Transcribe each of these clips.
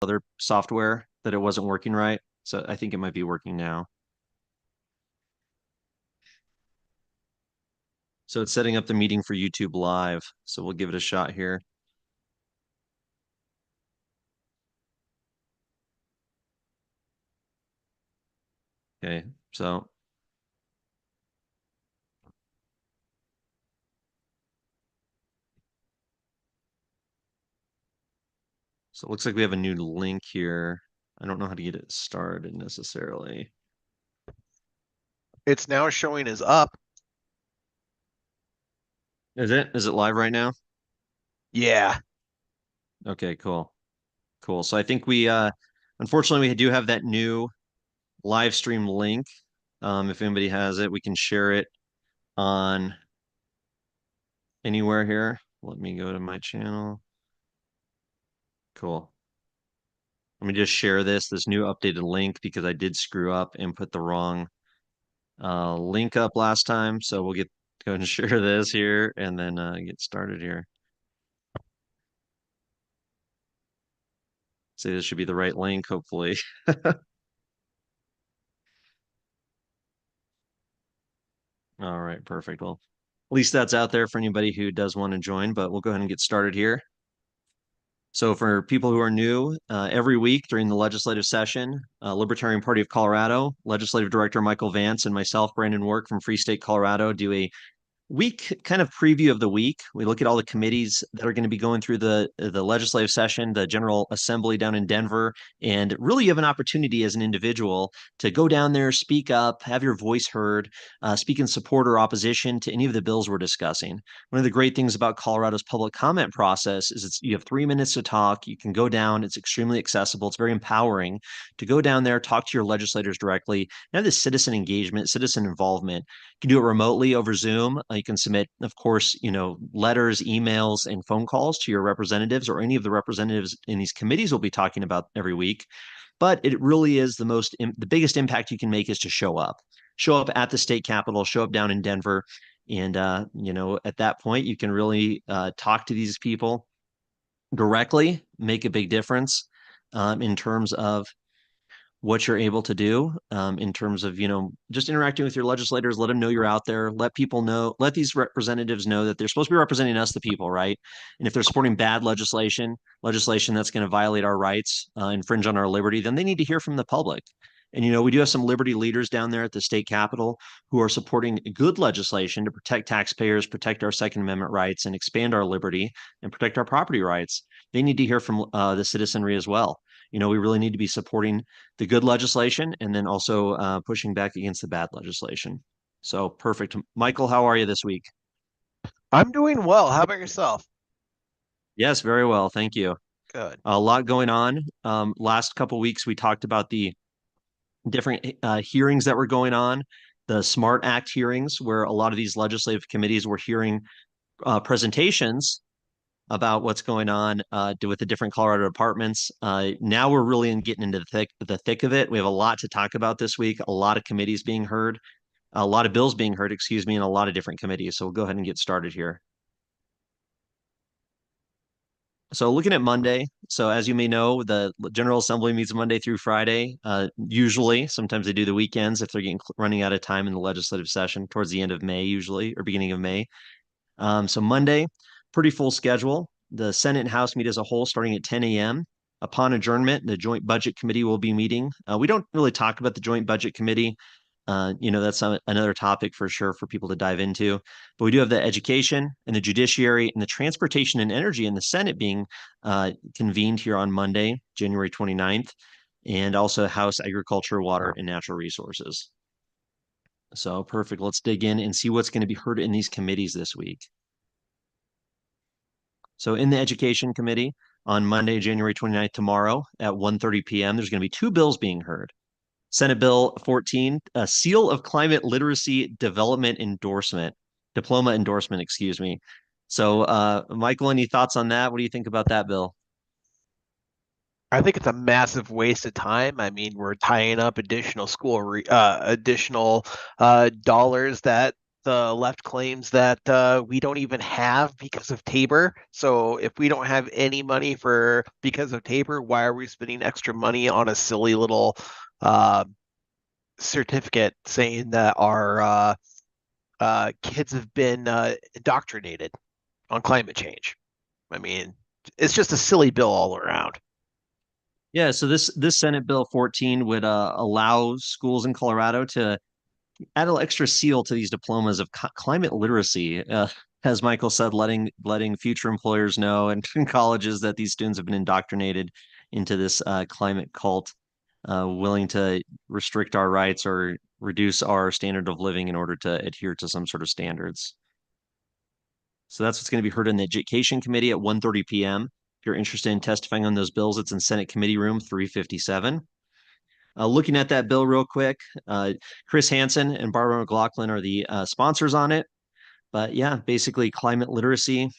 other software that it wasn't working right. So I think it might be working now. So it's setting up the meeting for YouTube Live. So we'll give it a shot here. Okay, so it looks like we have a new link here. I don't know how to get it started necessarily. It's now showing as up. Is it? Is it live right now? Yeah. Okay, cool. Cool. So I think we unfortunately we do have that new live stream link. If anybody has it, we can share it on anywhere here. Let me go to my channel. Cool. Let me just share this new updated link because I did screw up and put the wrong link up last time. So we'll go ahead and share this here and then get started here. Say this should be the right link, hopefully. All right, perfect. Well, at least that's out there for anybody who does want to join, but we'll go ahead and get started here. So for people who are new, every week during the legislative session, Libertarian Party of Colorado, Legislative Director Michael Vance and myself, Brandon Work from Free State, Colorado, do a week kind of preview of the week. We look at all the committees that are going to be going through the legislative session, the General Assembly down in Denver, and really you have an opportunity as an individual to go down there, speak up, have your voice heard, speak in support or opposition to any of the bills we're discussing. One of the great things about Colorado's public comment process is you have 3 minutes to talk. You can go down. It's extremely accessible. It's very empowering to go down there, talk to your legislators directly, and have this citizen engagement, citizen involvement. You can do it remotely over Zoom. You can submit, of course, letters, emails, and phone calls to your representatives or any of the representatives in these committees we'll be talking about every week. But it really is the biggest impact you can make is to show up. Show up at the state capitol, show up down in Denver. And, at that point, you can really talk to these people directly, make a big difference in terms of what you're able to do in terms of just interacting with your legislators. Let them know you're out there. Let people know, let these representatives know that they're supposed to be representing us, the people, right? And if they're supporting bad legislation that's going to violate our rights, infringe on our liberty, then they need to hear from the public. And we do have some liberty leaders down there at the state capitol who are supporting good legislation to protect taxpayers, protect our Second Amendment rights, and expand our liberty and protect our property rights. They need to hear from the citizenry as well. We really need to be supporting the good legislation and then also pushing back against the bad legislation. So perfect. Michael, how are you this week? I'm doing well. How about yourself? Yes, very well. Thank you. Good. A lot going on. Last couple weeks, we talked about the different hearings that were going on, the SMART Act hearings, where a lot of these legislative committees were hearing presentations about what's going on with the different Colorado departments. Now we're really getting into the thick of it. We have a lot to talk about this week, a lot of committees being heard, a lot of bills being heard, excuse me, in a lot of different committees. So we'll go ahead and get started here. So looking at Monday, so as you may know, the General Assembly meets Monday through Friday. Usually, sometimes they do the weekends if they're running out of time in the legislative session towards the end of May, usually, or beginning of May. So Monday, pretty full schedule. The Senate and House meet as a whole starting at 10 a.m. Upon adjournment, the Joint Budget Committee will be meeting. We don't really talk about the Joint Budget Committee. That's another topic for sure for people to dive into. But we do have the education and the judiciary and the transportation and energy in the Senate being convened here on Monday, January 29th, and also House Agriculture, Water, and Natural Resources. So perfect. Let's dig in and see what's going to be heard in these committees this week. So in the Education Committee on Monday, January 29th, tomorrow at 1:30 p.m., there's going to be two bills being heard. Senate Bill 14, a Seal of Climate Literacy Development Endorsement, Diploma Endorsement, excuse me. So, Michael, any thoughts on that? What do you think about that bill? I think it's a massive waste of time. I mean, we're tying up additional dollars that the left claims that we don't even have because of Tabor. So if we don't have any money for because of Tabor, why are we spending extra money on a silly little uh, certificate saying that our kids have been indoctrinated on climate change? I mean, it's just a silly bill all around. Yeah, so this Senate Bill 14 would allow schools in Colorado to add an extra seal to these diplomas of climate literacy. As Michael said, letting future employers know and colleges that these students have been indoctrinated into this climate cult, willing to restrict our rights or reduce our standard of living in order to adhere to some sort of standards. So that's what's going to be heard in the Education Committee at 1:30 p.m. If you're interested in testifying on those bills, it's in Senate Committee Room 357. Looking at that bill real quick, Chris Hansen and Barbara McLaughlin are the sponsors on it. But yeah, basically climate literacy,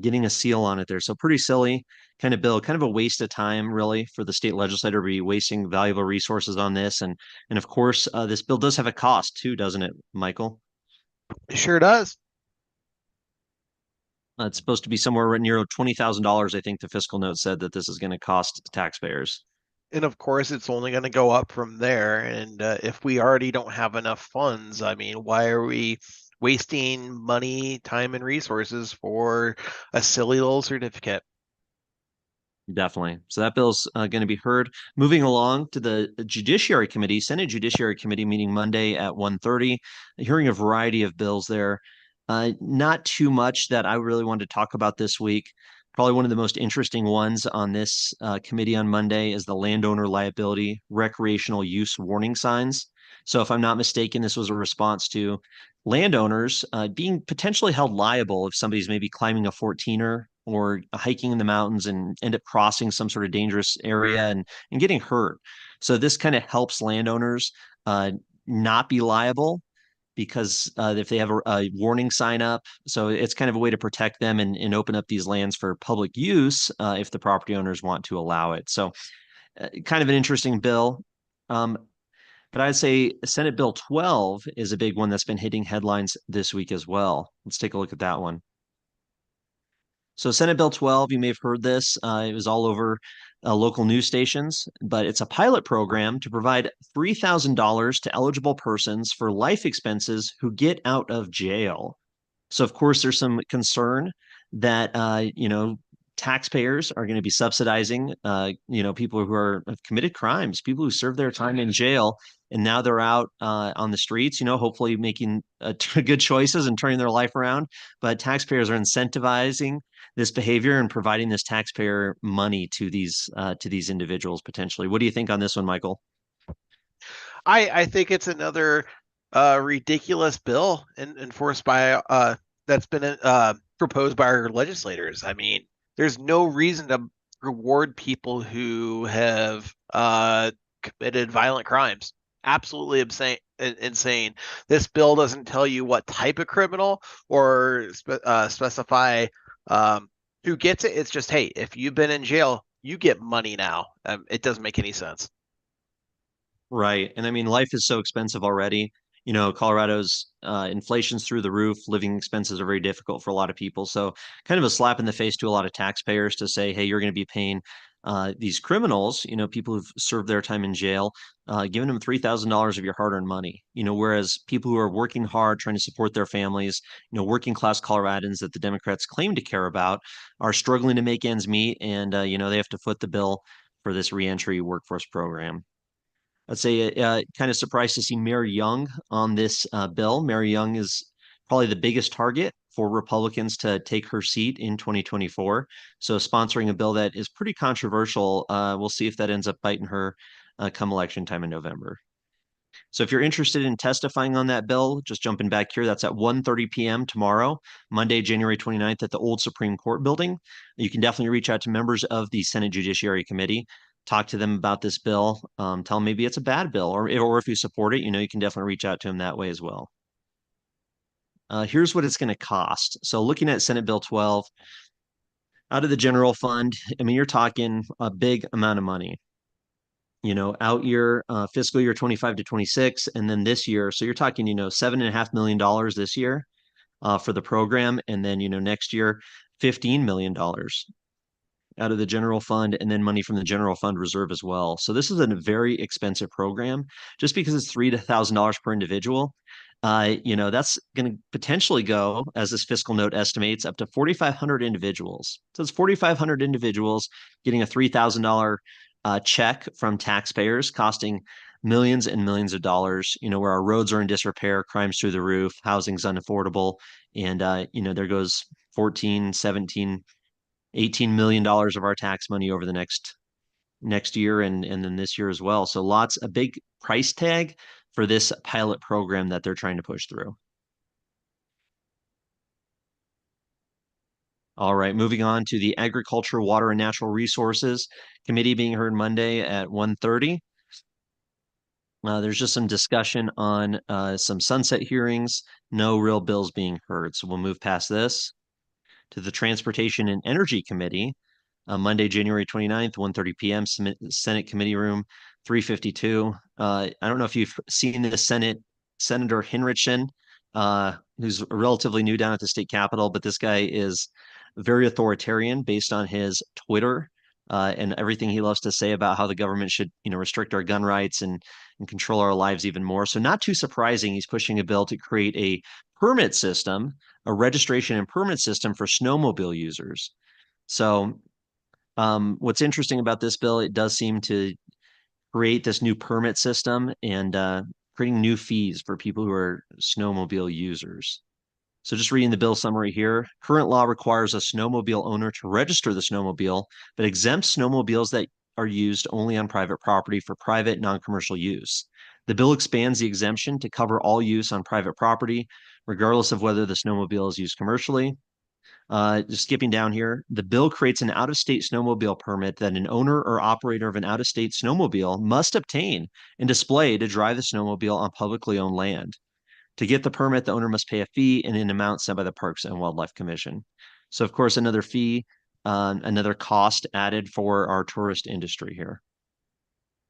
getting a seal on it there. So pretty silly kind of bill, kind of a waste of time really for the state legislator to be wasting valuable resources on this. And of course, this bill does have a cost too, doesn't it, Michael? It sure does. It's supposed to be somewhere near $20,000. I think the fiscal note said that this is going to cost taxpayers. And of course, it's only going to go up from there. And if we already don't have enough funds, I mean, why are we wasting money, time, and resources for a silly little certificate? Definitely. So that bill's going to be heard. Moving along to the Judiciary Committee, Senate Judiciary Committee meeting Monday at 1:30, hearing a variety of bills there. Not too much that I really wanted to talk about this week. Probably one of the most interesting ones on this committee on Monday is the landowner liability recreational use warning signs. So if I'm not mistaken, this was a response to landowners being potentially held liable if somebody's maybe climbing a 14er or hiking in the mountains and end up crossing some sort of dangerous area and getting hurt. So this kind of helps landowners not be liable because if they have a warning sign up, so it's kind of a way to protect them and open up these lands for public use if the property owners want to allow it. So kind of an interesting bill. Um, but I'd say Senate Bill 12 is a big one that's been hitting headlines this week as well. Let's take a look at that one. So Senate Bill 12, you may have heard this. It was all over local news stations, but it's a pilot program to provide $3,000 to eligible persons for life expenses who get out of jail. So of course, there's some concern that taxpayers are going to be subsidizing people who have committed crimes, people who serve their time in jail, and now they're out on the streets. Hopefully making good choices and turning their life around. But taxpayers are incentivizing this behavior and providing this taxpayer money to these individuals potentially. What do you think on this one, Michael? I think it's another ridiculous bill enforced by that's been proposed by our legislators. I mean, there's no reason to reward people who have committed violent crimes. Absolutely insane. This bill doesn't tell you what type of criminal or specify who gets it. It's just, hey, if you've been in jail, you get money now. It doesn't make any sense. Right. And I mean, life is so expensive already. Colorado's inflation's through the roof. Living expenses are very difficult for a lot of people. So, kind of a slap in the face to a lot of taxpayers to say, hey, you're going to be paying these criminals, people who've served their time in jail, giving them $3,000 of your hard earned money. Whereas people who are working hard, trying to support their families, working class Coloradans that the Democrats claim to care about are struggling to make ends meet. And, they have to foot the bill for this reentry workforce program. I'd say kind of surprised to see Mayor Young on this bill. Mayor Young is probably the biggest target for Republicans to take her seat in 2024. So sponsoring a bill that is pretty controversial. We'll see if that ends up biting her come election time in November. So if you're interested in testifying on that bill, just jumping back here, that's at 1:30 p.m. tomorrow, Monday, January 29th at the old Supreme Court building. You can definitely reach out to members of the Senate Judiciary Committee, talk to them about this bill, tell them maybe it's a bad bill, or if you support it, you can definitely reach out to them that way as well. Here's what it's going to cost. So looking at Senate Bill 12, out of the general fund, I mean, you're talking a big amount of money. out year, fiscal year 25 to 26, and then this year. So you're talking, $7.5 million this year for the program, and then next year, $15 million out of the general fund, and then money from the general fund reserve as well. So this is a very expensive program, just because it's $3,000 per individual. That's going to potentially go, as this fiscal note estimates, up to 4,500 individuals. So it's 4,500 individuals getting a $3,000 check from taxpayers, costing millions and millions of dollars. Where our roads are in disrepair, crime's through the roof, housing's unaffordable, and there goes 14, 17, $18 million of our tax money over the next year, and then this year as well. So a big price tag for this pilot program that they're trying to push through. All right, moving on to the Agriculture, Water, and Natural Resources Committee, being heard Monday at 1:30. There's just some discussion on some sunset hearings, no real bills being heard. So we'll move past this to the Transportation and Energy Committee. Monday, January 29th, 1:30 p.m., Senate Committee Room 352. I don't know if you've seen the Senator Hinrichsen, who's relatively new down at the state capitol, but this guy is very authoritarian based on his Twitter and everything he loves to say about how the government should, restrict our gun rights and control our lives even more. So not too surprising, he's pushing a bill to create a permit system, a registration and permit system for snowmobile users. So what's interesting about this bill, it does seem to create this new permit system and creating new fees for people who are snowmobile users. So just reading the bill summary here, current law requires a snowmobile owner to register the snowmobile, but exempts snowmobiles that are used only on private property for private non-commercial use. The bill expands the exemption to cover all use on private property, regardless of whether the snowmobile is used commercially. Just skipping down here, the bill creates an out-of-state snowmobile permit that an owner or operator of an out-of-state snowmobile must obtain and display to drive the snowmobile on publicly owned land. To get the permit, the owner must pay a fee in an amount set by the Parks and Wildlife Commission. So, of course, another fee, another cost added for our tourist industry here.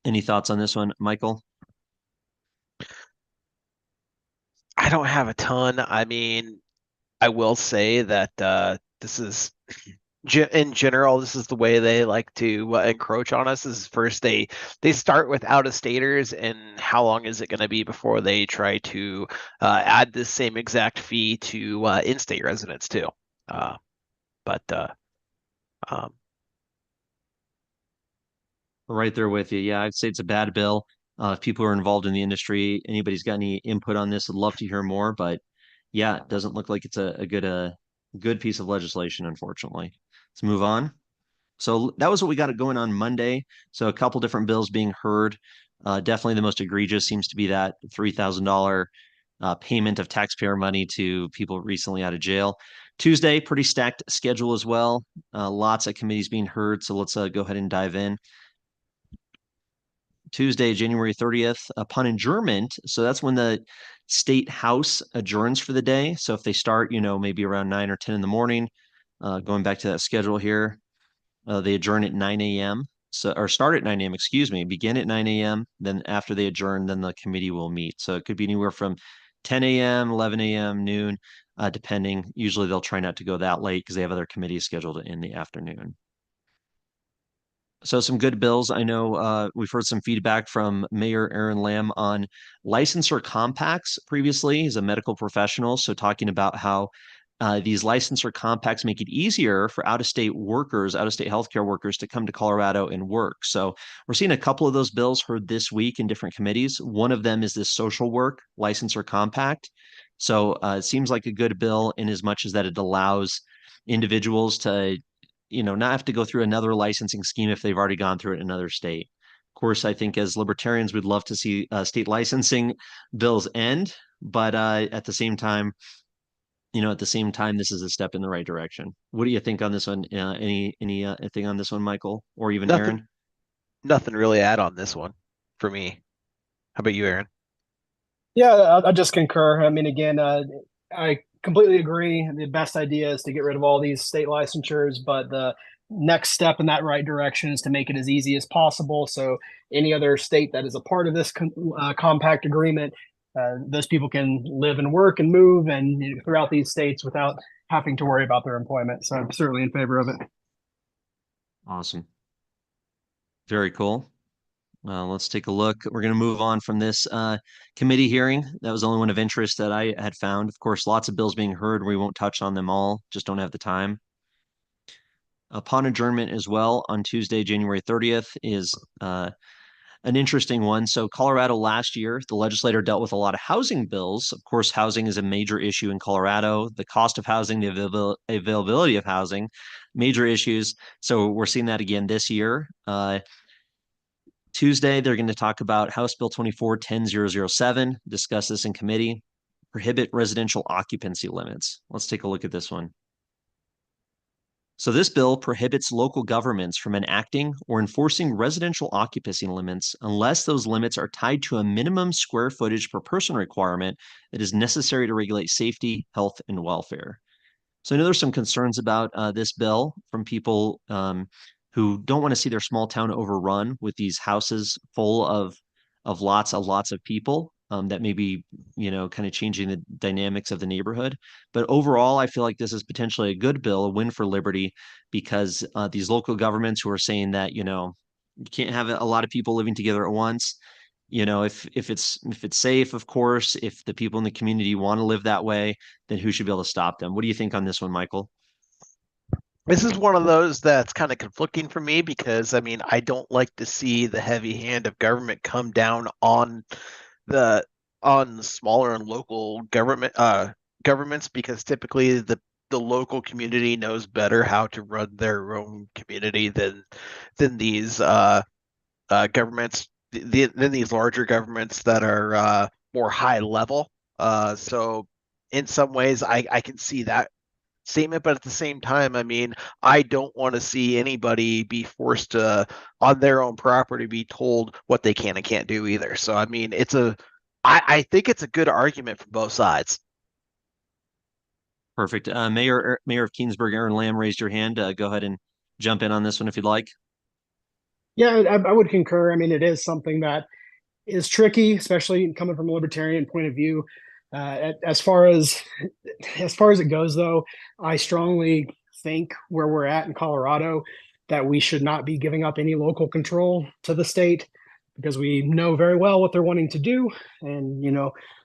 Any thoughts on this one, Michael? I don't have a ton. I mean, I will say that this is in general, this is the way they like to encroach on us. Is first they start with out-of-staters, and how long is it going to be before they try to add this same exact fee to in-state residents too? But um, Right there with you. Yeah, I'd say it's a bad bill. If people are involved in the industry, anybody's got any input on this, I'd love to hear more. But yeah, it doesn't look like it's a good piece of legislation, unfortunately. Let's move on. So that was what we got going on Monday. So a couple different bills being heard. Definitely the most egregious seems to be that $3,000 payment of taxpayer money to people recently out of jail. Tuesday, pretty stacked schedule as well. Lots of committees being heard. So let's go ahead and dive in. Tuesday, January 30th, upon adjournment. So that's when the state house adjourns for the day. So if they start, maybe around 9 or 10 in the morning, going back to that schedule here, they adjourn at 9 a.m. So, or start at 9 a.m., excuse me, begin at 9 a.m. Then after they adjourn, then the committee will meet. So it could be anywhere from 10 a.m., 11 a.m., noon, depending. Usually they'll try not to go that late because they have other committees scheduled in the afternoon. So some good bills. I know we've heard some feedback from Mayor Aaron Lamb on licensor compacts previously. He's a medical professional, so talking about how these licensor compacts make it easier for out-of-state workers, out-of-state healthcare workers to come to Colorado and work. So we're seeing a couple of those bills heard this week in different committees. One of them is this social work licensor compact. So it seems like a good bill in as much as that it allows individuals to not have to go through another licensing scheme if they've already gone through it in another state. Of course, I think as libertarians, we'd love to see state licensing bills end, but at the same time, this is a step in the right direction. What do you think on this one? Anything on this one, Michael, or even nothing Aaron? nothing really add on this one for me. How about you, Aaron? Yeah, I just concur. I mean, again, I completely agree. The best idea is to get rid of all these state licensures, but next step in that right direction is to make it as easy as possible. So any other state that is a part of this compact agreement, those people can live and work and move and throughout these states without having to worry about their employment. So I'm certainly in favor of it. Awesome. Very cool. Let's take a look. We're going to move on from this committee hearing. That was the only one of interest that I had found. Of course, lots of bills being heard. We won't touch on them all, just don't have the time. Upon adjournment as well on Tuesday, January 30th is an interesting one. So Colorado last year, the legislator dealt with a lot of housing bills. Of course, housing is a major issue in Colorado. The cost of housing, the availability of housing, major issues. So we're seeing that again this year. Tuesday, they're going to talk about House Bill 24-10007, discuss this in committee, prohibit residential occupancy limits. Let's take a look at this one. So this bill prohibits local governments from enacting or enforcing residential occupancy limits unless those limits are tied to a minimum square footage per person requirement that is necessary to regulate safety, health, and welfare. So I know there's some concerns about this bill from people who don't want to see their small town overrun with these houses full of lots of people that may be, kind of changing the dynamics of the neighborhood. But overall, I feel like this is potentially a good bill, a win for liberty, because these local governments who are saying that, you can't have a lot of people living together at once. If it's safe, of course, if the people in the community want to live that way, then who should be able to stop them? What do you think on this one, Michael? This is one of those that's kind of conflicting for me because I don't like to see the heavy hand of government come down the on smaller and local governments because typically the local community knows better how to run their own community than these governments than these larger governments that are more high level. So in some ways I can see that statement, but at the same time, I don't want to see anybody be forced to, on their own property, be told what they can and can't do either. So, I think it's a good argument from both sides. Perfect. Mayor of Keensburg, Aaron Lamb, raised your hand. Go ahead and jump in on this one if you'd like. Yeah, I would concur. It is something that is tricky, especially coming from a libertarian point of view. As far as it goes, though, I strongly think where we're at in Colorado that we should not be giving up any local control to the state because we know very well what they're wanting to do, and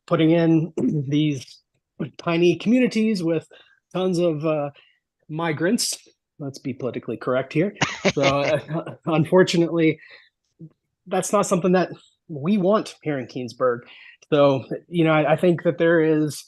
putting in these tiny communities with tons of migrants. Let's be politically correct here. So, unfortunately, that's not something that we want here in Keensburg. So, I think that there is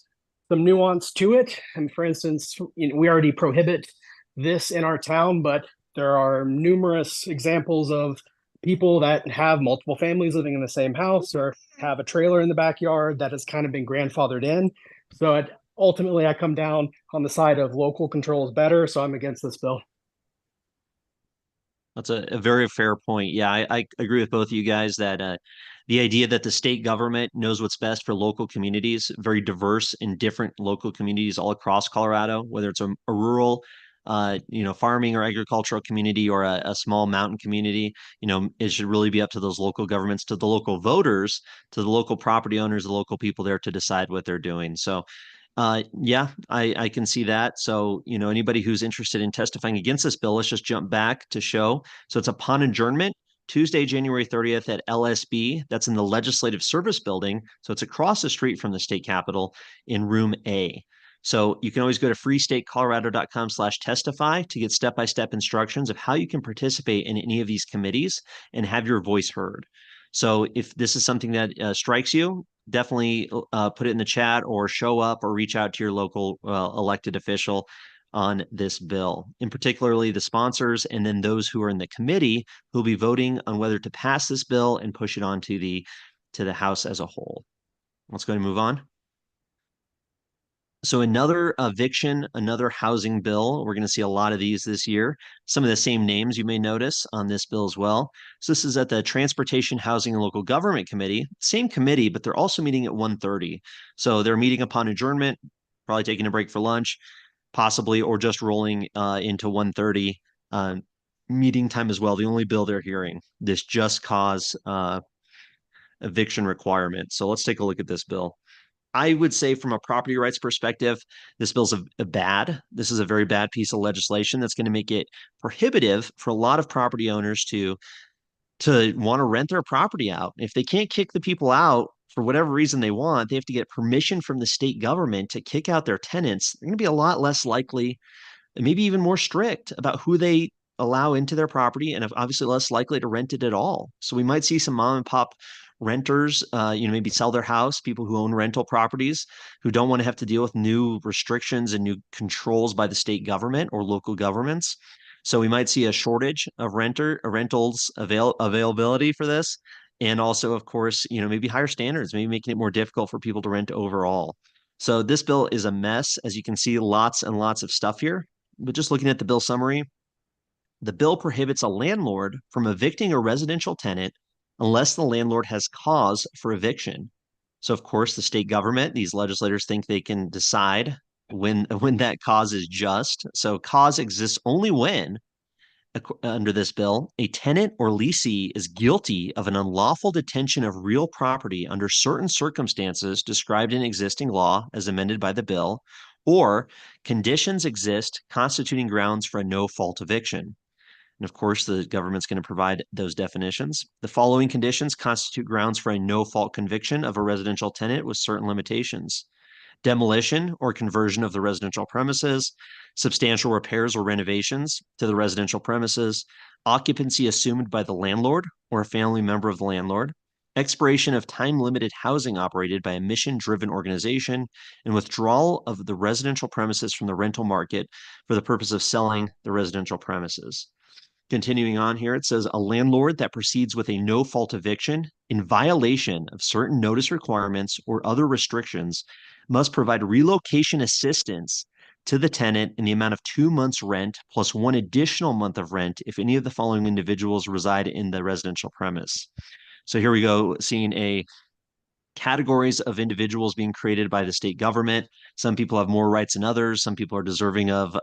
some nuance to it. And for instance, we already prohibit this in our town, but there are numerous examples of people that have multiple families living in the same house or have a trailer in the backyard that has kind of been grandfathered in. So ultimately, I come down on the side of local control is better. So I'm against this bill. That's a very fair point. Yeah, I agree with both of you guys that the idea that the state government knows what's best for local communities, very diverse and different local communities all across Colorado, whether it's a rural, farming or agricultural community or a small mountain community, it should really be up to those local governments, to the local voters, to the local property owners, the local people there to decide what they're doing. So yeah, I can see that. So, anybody who's interested in testifying against this bill, let's just jump back to show. So it's upon adjournment, Tuesday, January 30th at LSB. That's in the Legislative Service Building. So it's across the street from the state capitol in room A. So you can always go to freestatecolorado.com/testify to get step-by-step instructions of how you can participate in any of these committees and have your voice heard. So if this is something that strikes you, definitely put it in the chat or show up or reach out to your local elected official on this bill, in particularly the sponsors and then those who are in the committee who will be voting on whether to pass this bill and push it on to the House as a whole. Let's go and move on. So another eviction, another housing bill. We're going to see a lot of these this year. Some of the same names you may notice on this bill as well. So this is at the Transportation, Housing, and Local Government Committee. Same committee, but they're also meeting at 1:30. So they're meeting upon adjournment, probably taking a break for lunch, possibly, or just rolling into 1:30 meeting time as well. The only bill they're hearing, this just cause eviction requirement. So let's take a look at this bill. I would say from a property rights perspective, this bill's this is a very bad piece of legislation that's going to make it prohibitive for a lot of property owners to want to rent their property out. If they can't kick the people out for whatever reason they want, they have to get permission from the state government to kick out their tenants. They're going to be a lot less likely and maybe even more strict about who they allow into their property, and obviously less likely to rent it at all. So we might see some mom and pop renters, maybe sell their house, people who own rental properties who don't want to have to deal with new restrictions and new controls by the state government or local governments. So we might see a shortage of rentals availability for this. And also, of course, maybe higher standards, maybe making it more difficult for people to rent overall. So this bill is a mess. As you can see, lots and lots of stuff here. But just looking at the bill summary, the bill prohibits a landlord from evicting a residential tenant unless the landlord has cause for eviction. So, of course, the state government, these legislators think they can decide when that cause is just. So, cause exists only when, under this bill, a tenant or leasee is guilty of an unlawful detention of real property under certain circumstances described in existing law as amended by the bill, or conditions exist constituting grounds for a no-fault eviction. And of course, the government's going to provide those definitions. The following conditions constitute grounds for a no-fault conviction of a residential tenant with certain limitations: demolition or conversion of the residential premises, substantial repairs or renovations to the residential premises, occupancy assumed by the landlord or a family member of the landlord, expiration of time-limited housing operated by a mission-driven organization, and withdrawal of the residential premises from the rental market for the purpose of selling the residential premises. Continuing on here, it says a landlord that proceeds with a no-fault eviction in violation of certain notice requirements or other restrictions must provide relocation assistance to the tenant in the amount of 2 months' rent plus one additional month of rent if any of the following individuals reside in the residential premise. So here we go, seeing categories of individuals being created by the state government. Some people have more rights than others. Some people are deserving of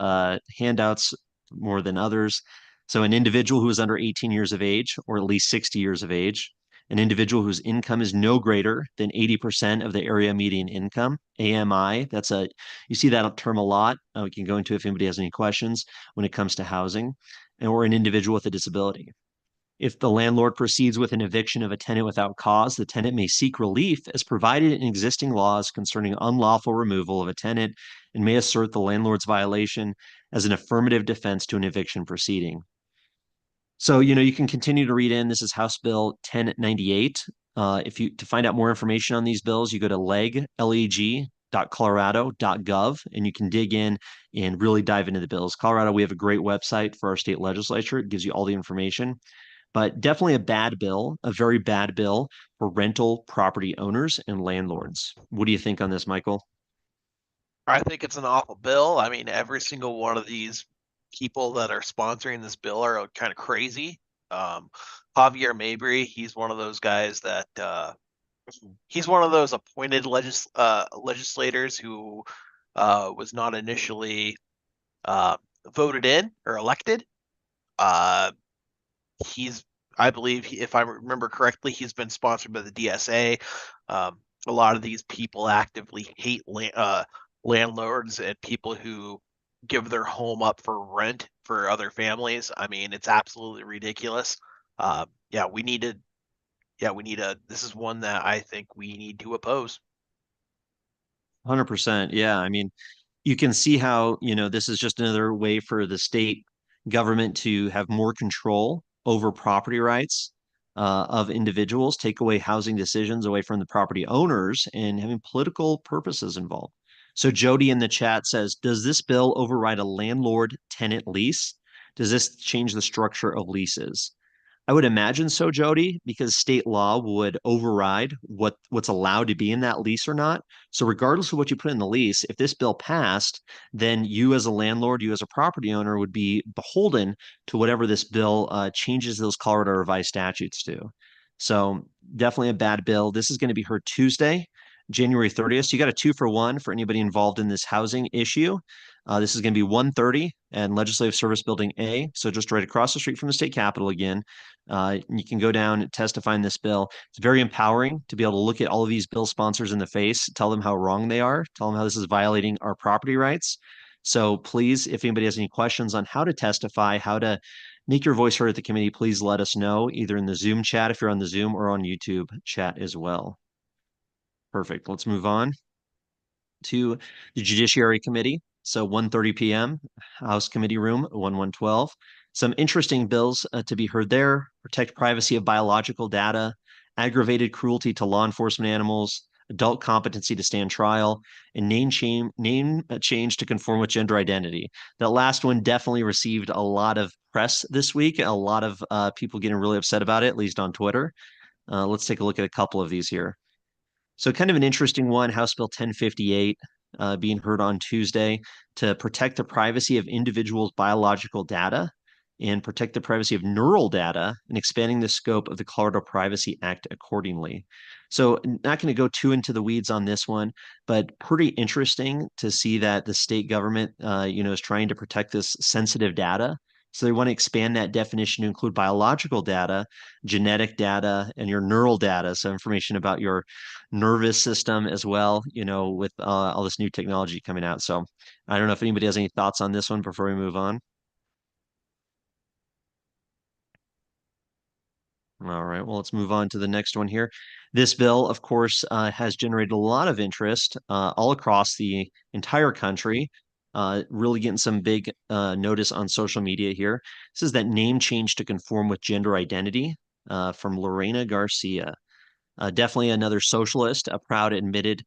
handouts more than others. So an individual who is under 18 years of age or at least 60 years of age, an individual whose income is no greater than 80% of the area median income, AMI. You see that term a lot. We can go into if anybody has any questions when it comes to housing, or an individual with a disability. If the landlord proceeds with an eviction of a tenant without cause, the tenant may seek relief as provided in existing laws concerning unlawful removal of a tenant and may assert the landlord's violation as an affirmative defense to an eviction proceeding. So, you can continue to read in. This is House Bill 1098. To find out more information on these bills, you go to leg.colorado.gov, and you can dig in and really dive into the bills. Colorado, we have a great website for our state legislature. It gives you all the information, but definitely a very bad bill for rental property owners and landlords. What do you think on this, Michael? I think it's an awful bill. I mean, every single one of these people that are sponsoring this bill are kind of crazy. Javier Mabry, he's one of those guys that he's one of those appointed legislators who was not initially voted in or elected. I believe, if I remember correctly, he's been sponsored by the DSA. A lot of these people actively hate landlords and people who give their home up for rent for other families. I mean, it's absolutely ridiculous. This is one that I think we need to oppose. 100%. Yeah. I mean, you can see how, this is just another way for the state government to have more control over property rights of individuals, take away housing decisions away from the property owners, and having political purposes involved. So Jody in the chat says, does this bill override a landlord-tenant lease? Does this change the structure of leases? I would imagine so, Jody, because state law would override what's allowed to be in that lease or not. So regardless of what you put in the lease, if this bill passed, then you as a landlord, you as a property owner would be beholden to whatever this bill changes those Colorado revised statutes to. So definitely a bad bill. This is going to be heard Tuesday, January 30th. So you got a 2-for-1 for anybody involved in this housing issue. This is going to be 1:30 and Legislative Service Building A, so just right across the street from the state capitol again. You can go down and testify in this bill. It's very empowering to be able to look at all of these bill sponsors in the face, tell them how wrong they are, tell them how this is violating our property rights. So please, if anybody has any questions on how to testify, how to make your voice heard at the committee, please let us know either in the Zoom chat if you're on the Zoom or on YouTube chat as well. Perfect. Let's move on to the Judiciary Committee. So 1:30 p.m., House Committee Room 1112. Some interesting bills to be heard there: protect privacy of biological data, aggravated cruelty to law enforcement animals, adult competency to stand trial, and name change to conform with gender identity. That last one definitely received a lot of press this week. A lot of people getting really upset about it, at least on Twitter. Let's take a look at a couple of these here. So kind of an interesting one, House Bill 1058, being heard on Tuesday to protect the privacy of individuals' biological data and protect the privacy of neural data and expanding the scope of the Colorado Privacy Act accordingly. So not going to go too into the weeds on this one, but pretty interesting to see that the state government, is trying to protect this sensitive data. So they want to expand that definition to include biological data, genetic data, and your neural data. So information about your nervous system as well, with all this new technology coming out. So I don't know if anybody has any thoughts on this one before we move on. All right, well, let's move on to the next one here. This bill, of course, has generated a lot of interest all across the entire country, really getting some big notice on social media here. This is that name change to conform with gender identity from Lorena Garcia. Definitely another socialist, a proud admitted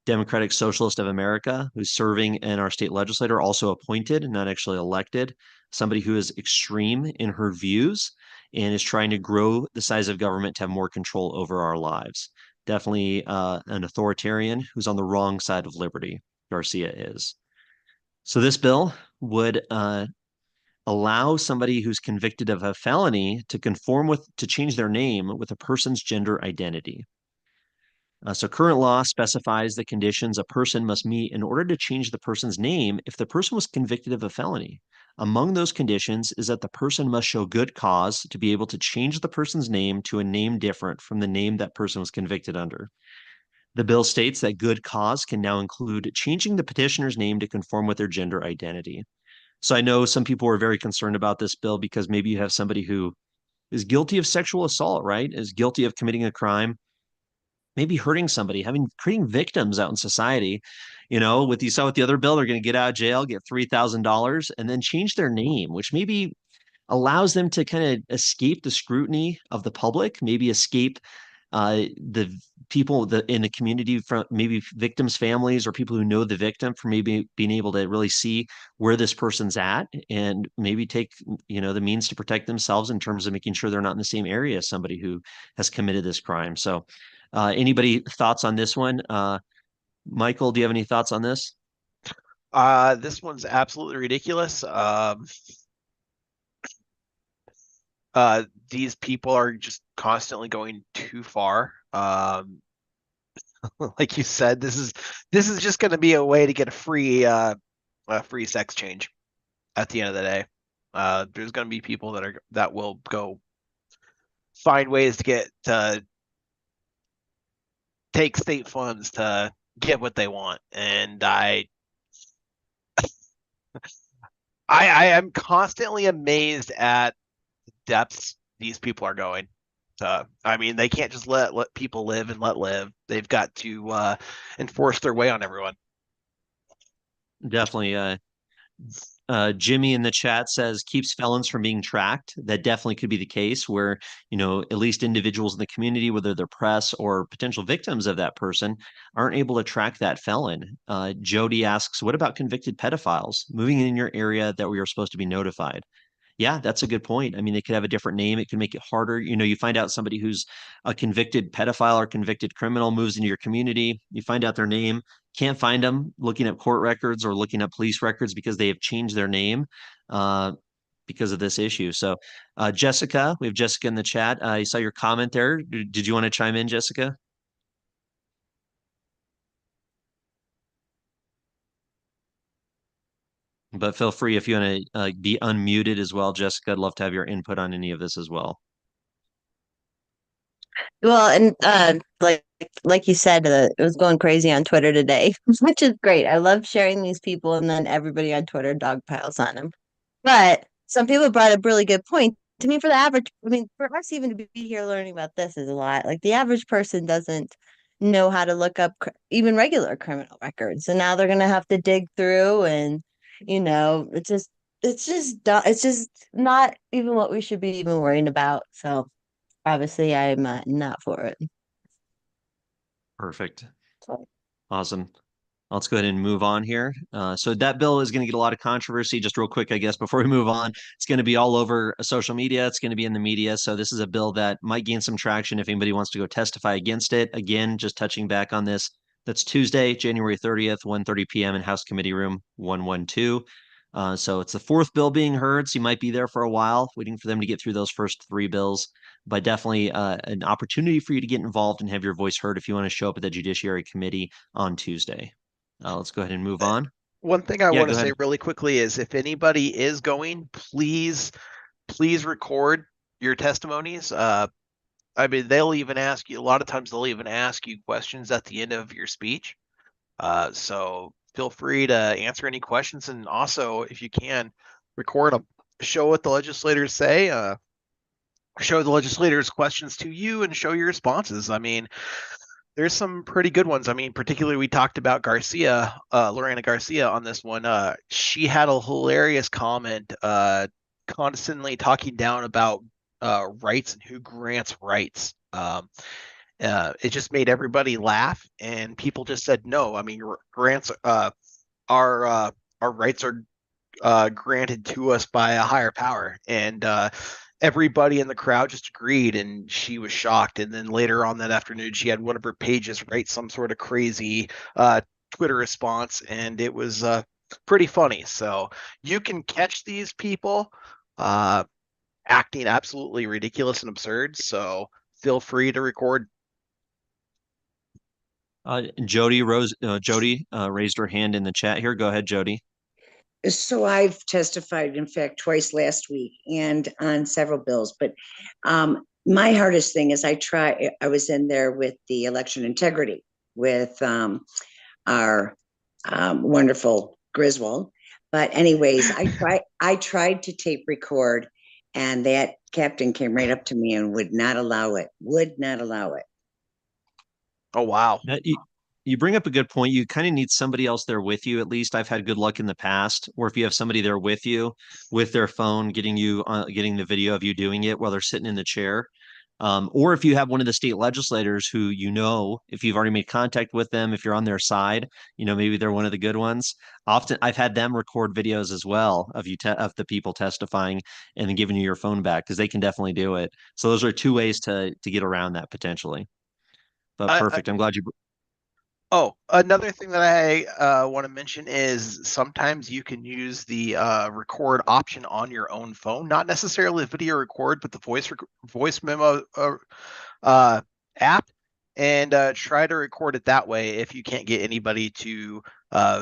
Democratic Socialist of America who's serving in our state legislature, also appointed, not actually elected, somebody who is extreme in her views and is trying to grow the size of government to have more control over our lives. Definitely an authoritarian who's on the wrong side of liberty, Garcia is. So this bill would allow somebody who's convicted of a felony to change their name with a person's gender identity. So current law specifies the conditions a person must meet in order to change the person's name if the person was convicted of a felony. Among those conditions is that the person must show good cause to be able to change the person's name to a name different from the name that person was convicted under. The bill states that good cause can now include changing the petitioner's name to conform with their gender identity. So I know some people are very concerned about this bill because maybe you have somebody who is guilty of sexual assault, right? Is guilty of committing a crime, maybe hurting somebody, creating victims out in society. With you saw with the other bill, they're going to get out of jail, get $3,000, and then change their name, which maybe allows them to kind of escape the scrutiny of the public, maybe escape the people in the community, from maybe victims' families or people who know the victim, from maybe being able to really see where this person's at and maybe take the means to protect themselves in terms of making sure they're not in the same area as somebody who has committed this crime. So anybody thoughts on this one? Michael, do you have any thoughts on this? This one's absolutely ridiculous. These people are just constantly going too far. Like you said, this is just going to be a way to get a free sex change at the end of the day. There's going to be people that will go find ways to get take state funds to get what they want, and I am constantly amazed at the depths these people are going. I mean, they can't just let people live and let live. They've got to enforce their way on everyone. Definitely. Jimmy in the chat says keeps felons from being tracked. That definitely could be the case where, at least individuals in the community, whether they're press or potential victims of that person, aren't able to track that felon. Jody asks, what about convicted pedophiles moving in your area that we are supposed to be notified? Yeah, that's a good point. I mean, they could have a different name. It could make it harder. You find out somebody who's a convicted pedophile or convicted criminal moves into your community. You find out their name, can't find them looking up court records or looking up police records because they have changed their name because of this issue. So, Jessica, we have Jessica in the chat. I saw your comment there. Did you want to chime in, Jessica? But feel free if you want to be unmuted as well, Jessica. I'd love to have your input on any of this as well. Well, and like you said, it was going crazy on Twitter today, which is great. I love sharing these people, and then everybody on Twitter dog piles on them. But some people brought up really good point. To me, for the average, I mean, for us even to be here learning about this is a lot. Like the average person doesn't know how to look up even regular criminal records, and now they're gonna have to dig through, and it's just not even what we should be even worrying about. So obviously, I'm not for it. Perfect. Awesome. Let's go ahead and move on here. So that bill is going to get a lot of controversy. Just real quick, I guess, before we move on, it's going to be all over social media. It's going to be in the media. So this is a bill that might gain some traction if anybody wants to go testify against it. Again, just touching back on this. That's Tuesday, January 30th, 1:30 p.m. in House Committee Room 112. So it's the fourth bill being heard. So you might be there for a while, waiting for them to get through those first three bills. But definitely an opportunity for you to get involved and have your voice heard if you want to show up at the Judiciary Committee on Tuesday. Let's go ahead and move on. One thing I Yeah, want go to say ahead. really quickly is if anybody is going, please record your testimonies. I mean, they'll even ask you, a lot of times they'll even ask you questions at the end of your speech. So feel free to answer any questions, and also, if you can, record them. Show what the legislators say, show the legislators questions to you, and show your responses. I mean, there's some pretty good ones. I mean, particularly we talked about Garcia, Lorena Garcia on this one. She had a hilarious comment, constantly talking down about rights and who grants rights. It just made everybody laugh, and people just said no. I mean, grants, our rights are granted to us by a higher power, and everybody in the crowd just agreed, and she was shocked. And then later on that afternoon, she had one of her pages write some sort of crazy Twitter response, and it was pretty funny. So you can catch these people acting absolutely ridiculous and absurd. So feel free to record. Jody raised her hand in the chat here. Go ahead, Jody. So I've testified, in fact, twice last week and on several bills. But my hardest thing is I was in there with the election integrity with our wonderful Griswold. But anyways, I tried to tape record, and that captain came right up to me and would not allow it. Would not allow it. Oh, wow. You bring up a good point. You kind of need somebody else there with you. At least I've had good luck in the past, or if you have somebody there with you, with their phone, getting the video of you doing it while they're sitting in the chair. Or if you have one of the state legislators who if you've already made contact with them, if you're on their side, maybe they're one of the good ones. Often I've had them record videos as well of of the people testifying and then giving you your phone back because they can definitely do it. So those are two ways to get around that potentially. But perfect. I'm glad you. Oh, another thing that I want to mention is sometimes you can use the record option on your own phone, not necessarily the video record, but the voice memo app, and try to record it that way if you can't get anybody to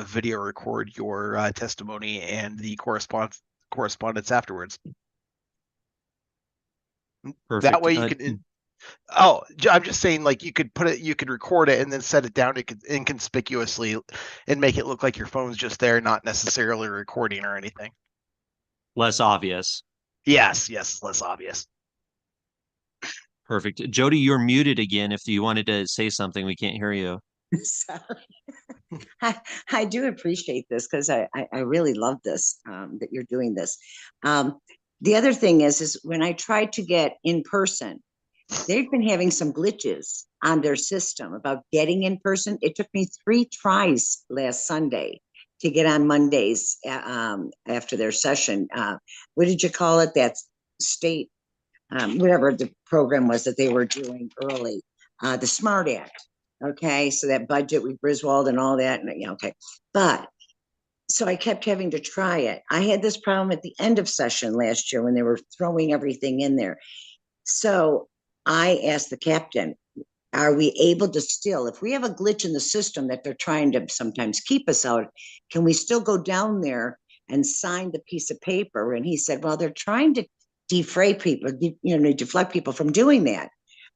video record your testimony and the correspondence afterwards. Perfect. That way you can. Oh, I'm just saying, like you could record it and then set it down inconspicuously and make it look like your phone's just there, not necessarily recording or anything. Less obvious. Yes, less obvious. Perfect. Jody, you're muted again. If you wanted to say something, we can't hear you. Sorry. I do appreciate this because I really love this, that you're doing this. The other thing is when I tried to get in person, they've been having some glitches on their system about getting in person. It took me 3 tries last Sunday to get on Mondays after their session. What did you call it? That state, whatever the program was that they were doing early, the SMART Act. Okay, so that budget with Griswold and all that. And, okay, but so I kept having to try it. I had this problem at the end of session last year when they were throwing everything in there. So I asked the captain, are we able to still, if we have a glitch in the system that they're trying to sometimes keep us out, can we still go down there and signed the piece of paper. And he said, well, they're trying to defray people, deflect people from doing that.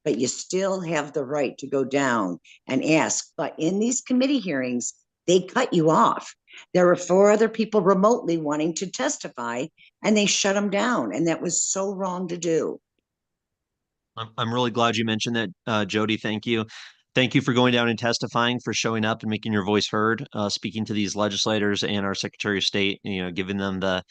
But you still have the right to go down and ask. But in these committee hearings, they cut you off. There were 4 other people remotely wanting to testify, and they shut them down. And that was so wrong to do. I'm really glad you mentioned that, Jody. Thank you. Thank you for going down and testifying, for showing up and making your voice heard, speaking to these legislators and our Secretary of State, giving them the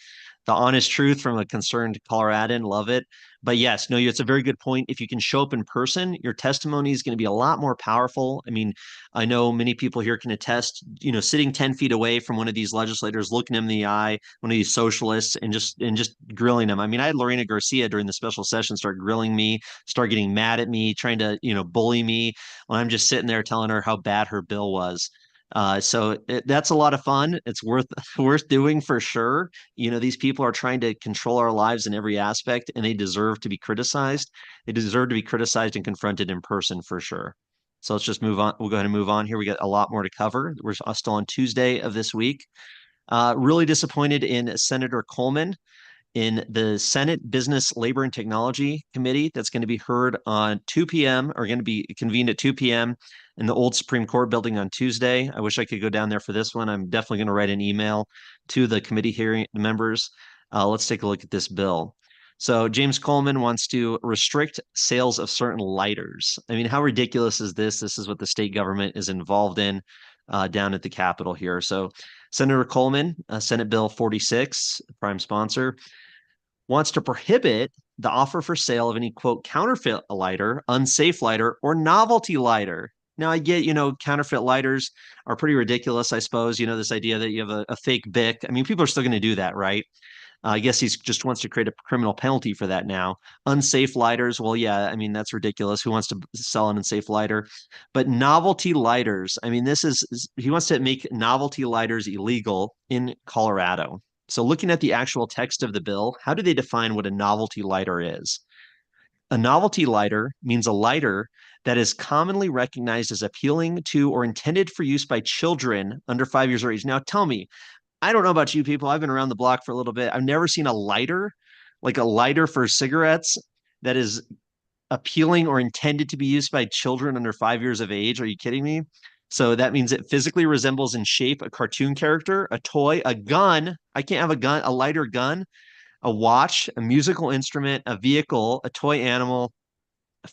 honest truth from a concerned Coloradan. Love it. But yes, no, it's a very good point. If you can show up in person, your testimony is going to be a lot more powerful. I mean, I know many people here can attest, sitting 10 feet away from one of these legislators, looking them in the eye, one of these socialists, and just grilling them. I mean, I had Lorena Garcia during the special session start grilling me, start getting mad at me, trying to, bully me when I'm just sitting there telling her how bad her bill was. That's a lot of fun. It's worth doing for sure. These people are trying to control our lives in every aspect, and they deserve to be criticized. They deserve to be criticized and confronted in person for sure. So let's just move on. We'll go ahead and move on here. We got a lot more to cover. We're still on Tuesday of this week. Really disappointed in Senator Coleman in the Senate Business, Labor, and Technology Committee. That's going to be heard on 2 p.m. or going to be convened at 2 p.m. in the old Supreme Court building on Tuesday. I wish I could go down there for this one. I'm definitely going to write an email to the committee hearing members. Let's take a look at this bill. So James Coleman wants to restrict sales of certain lighters. I mean, how ridiculous is this? This is what the state government is involved in down at the Capitol here. So Senator Coleman, Senate Bill 46, prime sponsor, wants to prohibit the offer for sale of any, quote, counterfeit lighter, unsafe lighter, or novelty lighter. Now, I get, counterfeit lighters are pretty ridiculous, I suppose. This idea that you have a fake Bic. I mean, people are still going to do that, right? I guess he just wants to create a criminal penalty for that now. Unsafe lighters, well, yeah, I mean, that's ridiculous. Who wants to sell an unsafe lighter? But novelty lighters, I mean, he wants to make novelty lighters illegal in Colorado. So looking at the actual text of the bill, how do they define what a novelty lighter is? A novelty lighter means a lighter that is commonly recognized as appealing to or intended for use by children under 5 years of age. Now, tell me, I don't know about you people. I've been around the block for a little bit. I've never seen a lighter, like a lighter for cigarettes, that is appealing or intended to be used by children under 5 years of age. Are you kidding me? So that means it physically resembles in shape a cartoon character, a toy, a gun. I can't have a gun, a lighter gun, a watch, a musical instrument, a vehicle, a toy animal,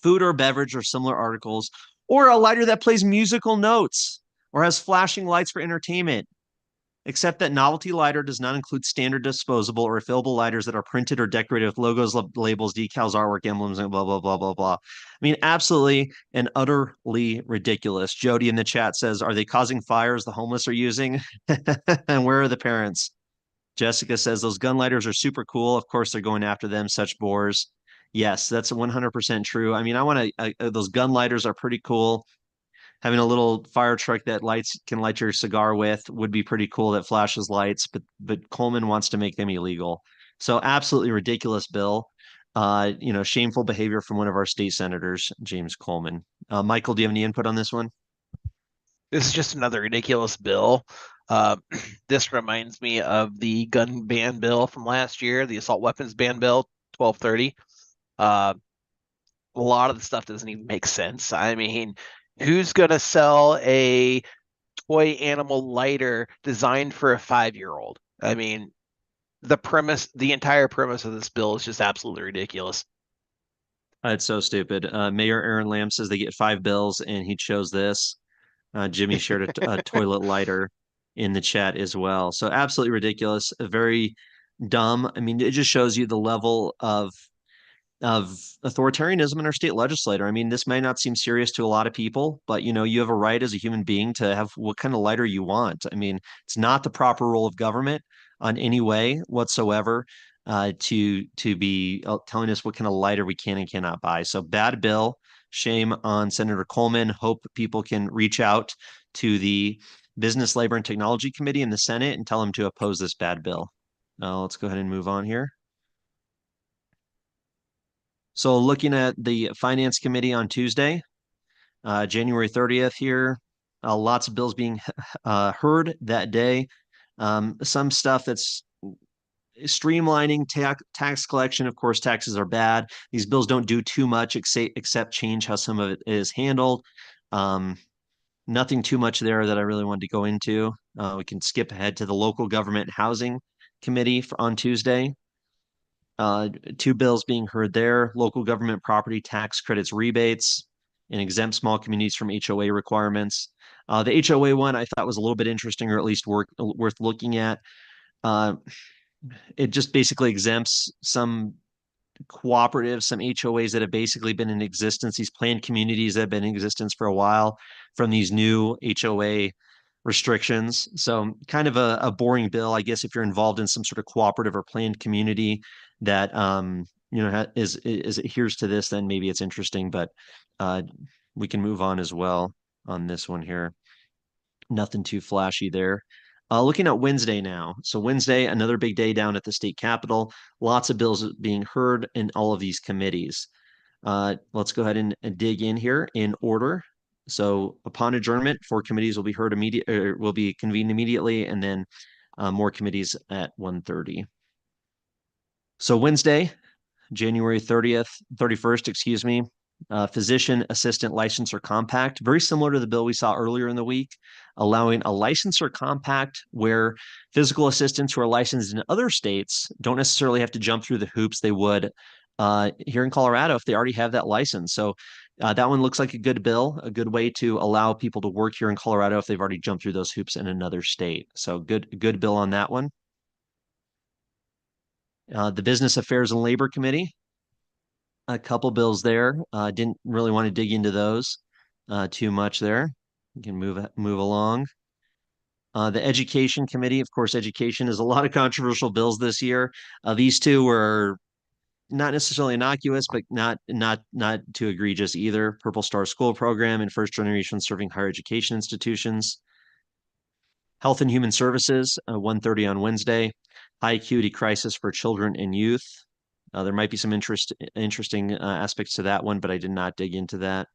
food or beverage or similar articles, or a lighter that plays musical notes or has flashing lights for entertainment. Except that novelty lighter does not include standard disposable or refillable lighters that are printed or decorated with logos, labels, decals, artwork, emblems, and blah, blah, blah, blah, blah. I mean, absolutely and utterly ridiculous. Jody in the chat says, are they causing fires the homeless are using? And where are the parents? Jessica says, those gun lighters are super cool. Of course, they're going after them, such bores. Yes, that's 100% true. I mean, those gun lighters are pretty cool. Having a little fire truck that can light your cigar with would be pretty cool, that flashes lights, but Coleman wants to make them illegal. So absolutely ridiculous bill. Shameful behavior from one of our state senators, James Coleman. Michael, do you have any input on this one? This is just another ridiculous bill. This reminds me of the gun ban bill from last year, the assault weapons ban bill, 1230. A lot of the stuff doesn't even make sense. I mean, who's going to sell a toy animal lighter designed for a 5-year-old? I mean, the entire premise of this bill is just absolutely ridiculous. It's so stupid. Mayor Aaron Lamb says they get 5 bills, and he chose this. Jimmy shared a toilet lighter in the chat as well. So absolutely ridiculous, very dumb. I mean, it just shows you the level of authoritarianism in our state legislature. I mean, this may not seem serious to a lot of people, but you have a right as a human being to have what kind of lighter you want. I mean, it's not the proper role of government on any way whatsoever to be telling us what kind of lighter we can and cannot buy. So bad bill. Shame on Senator Coleman. Hope people can reach out to the Business, Labor, and Technology Committee in the Senate and tell them to oppose this bad bill. Let's go ahead and move on here. So looking at the Finance Committee on Tuesday, January 30th here, lots of bills being heard that day. Some stuff that's streamlining tax collection. Of course, taxes are bad. These bills don't do too much except change how some of it is handled. Nothing too much there that I really wanted to go into. We can skip ahead to the Local Government Housing Committee on Tuesday. Two bills being heard there: local government property tax credits rebates and exempt small communities from HOA requirements. The HOA one I thought was a little bit interesting, or at least worth looking at. It just basically exempts some cooperatives, some HOAs that have basically been in existence, these planned communities that have been in existence for a while, from these new HOA restrictions. So kind of a boring bill, I guess, if you're involved in some sort of cooperative or planned community that is adheres to this, then maybe it's interesting, but we can move on as well on this one here. Nothing too flashy there. Looking at Wednesday now. So Wednesday, another big day down at the state capitol. Lots of bills being heard in all of these committees. Let's go ahead and dig in here in order. So upon adjournment, 4 committees will be heard will be convened immediately, and then more committees at 1:30. So Wednesday, January 31st, excuse me, physician assistant licensor compact, very similar to the bill we saw earlier in the week, allowing a licensor compact where physical assistants who are licensed in other states don't necessarily have to jump through the hoops they would here in Colorado if they already have that license. So that one looks like a good bill, a good way to allow people to work here in Colorado if they've already jumped through those hoops in another state. So good bill on that one. The Business Affairs and Labor Committee, a couple bills there. Didn't really want to dig into those too much there. We can move along. The Education Committee, of course, education is a lot of controversial bills this year. These two were not necessarily innocuous, but not too egregious either. Purple Star School Program and First Generation Serving Higher Education Institutions. Health and Human Services, 1:30 on Wednesday. High Acuity Crisis for Children and Youth. There might be some interesting aspects to that one, but I did not dig into that.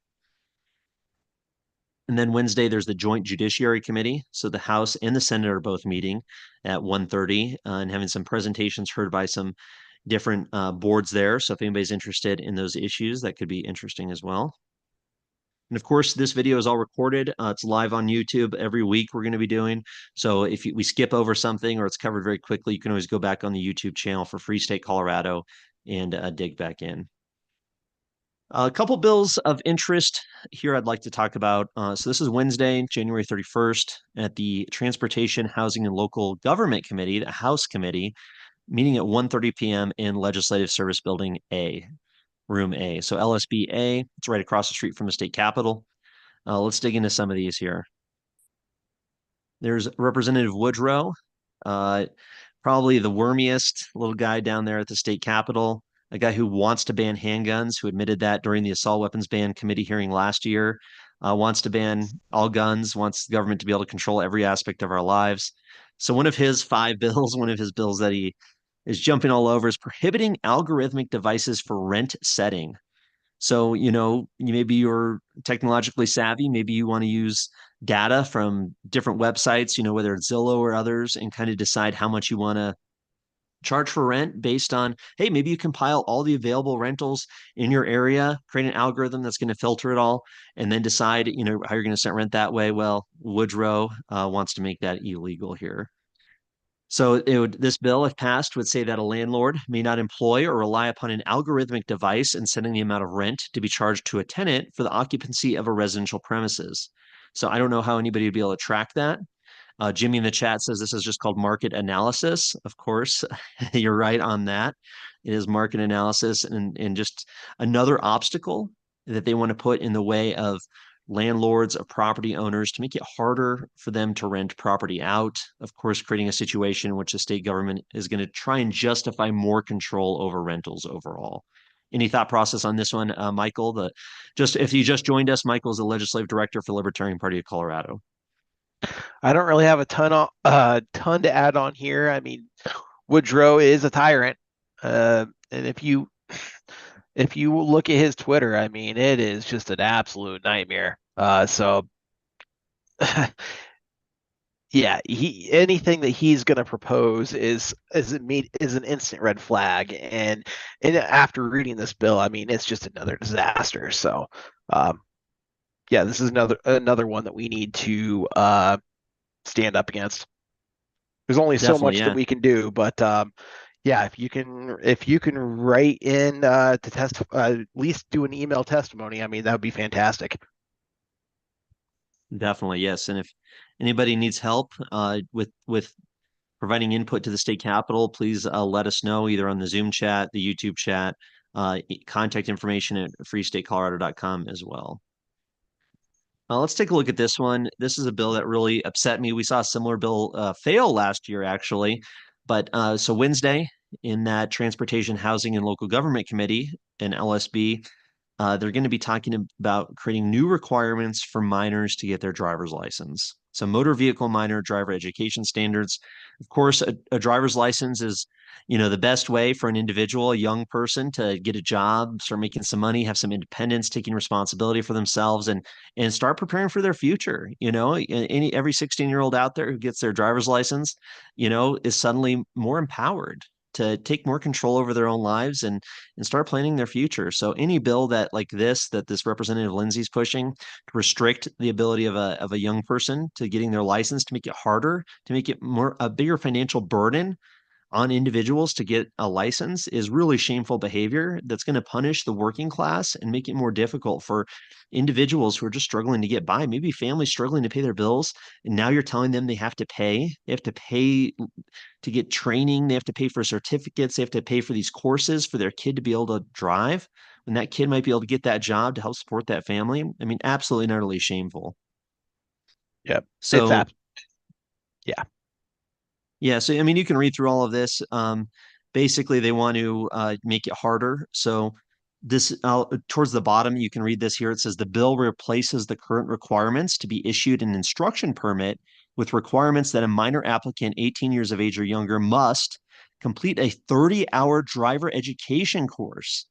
And then Wednesday, there's the Joint Judiciary Committee. So the House and the Senate are both meeting at 1:30 and having some presentations heard by some different boards there. So if anybody's interested in those issues, that could be interesting as well. And of course, this video is all recorded. It's live on YouTube every week we're going to be doing. So if we skip over something or it's covered very quickly, you can always go back on the YouTube channel for Free State Colorado and dig back in. A couple bills of interest here I'd like to talk about. So this is Wednesday, January 31st at the Transportation, Housing, and Local Government Committee, the House Committee, meeting at 1:30 p.m. in Legislative Service Building A, Room A. So LSB A, it's right across the street from the state capitol. Let's dig into some of these here. There's Representative Woodrow, probably the wormiest little guy down there at the state capitol, a guy who wants to ban handguns, who admitted that during the assault weapons ban committee hearing last year, wants to ban all guns, wants the government to be able to control every aspect of our lives. So one of his 5 bills, one of his bills that he is jumping all over is prohibiting algorithmic devices for rent setting. So, maybe you're technologically savvy, maybe you want to use data from different websites, whether it's Zillow or others, and kind of decide how much you want to charge for rent based on, hey, maybe you compile all the available rentals in your area, create an algorithm that's going to filter it all, and then decide, how you're going to set rent that way. Well, Woodrow wants to make that illegal here. So this bill, if passed, would say that a landlord may not employ or rely upon an algorithmic device in setting the amount of rent to be charged to a tenant for the occupancy of a residential premises. So I don't know how anybody would be able to track that. Jimmy in the chat says this is just called market analysis. Of course, you're right on that. It is market analysis and just another obstacle that they want to put in the way of landlords, of property owners, to make it harder for them to rent property out. Of course, creating a situation in which the state government is going to try and justify more control over rentals overall. Any thought process on this one, Michael? If you just joined us, Michael is the legislative director for Libertarian Party of Colorado. I don't really have a ton to add on here. I mean, Woodrow is a tyrant, and if you look at his Twitter, I mean, it is just an absolute nightmare. So yeah, anything that he's going to propose is an instant red flag, and after reading this bill, I mean, it's just another disaster. So, um, yeah, this is another one that we need to stand up against. There's only so Definitely, much that yeah. we can do, but yeah, if you can write in to at least do an email testimony, I mean, that would be fantastic. Definitely, yes. And if anybody needs help with providing input to the state capitol, please let us know either on the Zoom chat, the YouTube chat, contact information at freestatecolorado.com as well. Let's take a look at this one. This is a bill that really upset me. We saw a similar bill fail last year, actually. But so Wednesday in that Transportation, Housing, and Local Government Committee in LSB, they're going to be talking about creating new requirements for minors to get their driver's license. So motor vehicle minor driver education standards. Of course, a driver's license is, the best way for an individual, a young person, to get a job, start making some money, have some independence, taking responsibility for themselves, and start preparing for their future. Every 16-year-old out there who gets their driver's license, is suddenly more empowered to take more control over their own lives and start planning their future. So any bill that this Representative Lindsay's pushing to restrict the ability of a young person to getting their license, to make it harder, to make it a bigger financial burden on individuals to get a license, is really shameful behavior that's going to punish the working class and make it more difficult for individuals who are just struggling to get by, maybe families struggling to pay their bills. And now you're telling them they have to pay. They have to pay to get training. They have to pay for certificates. They have to pay for these courses for their kid to be able to drive, when that kid might be able to get that job to help support that family. I mean, absolutely and utterly shameful. Yep, it's So yeah. yeah, so I mean, you can read through all of this. Basically, they want to make it harder. So this towards the bottom, you can read this here. It says the bill replaces the current requirements to be issued an instruction permit with requirements that a minor applicant 18 years of age or younger must complete a 30-hour driver education course.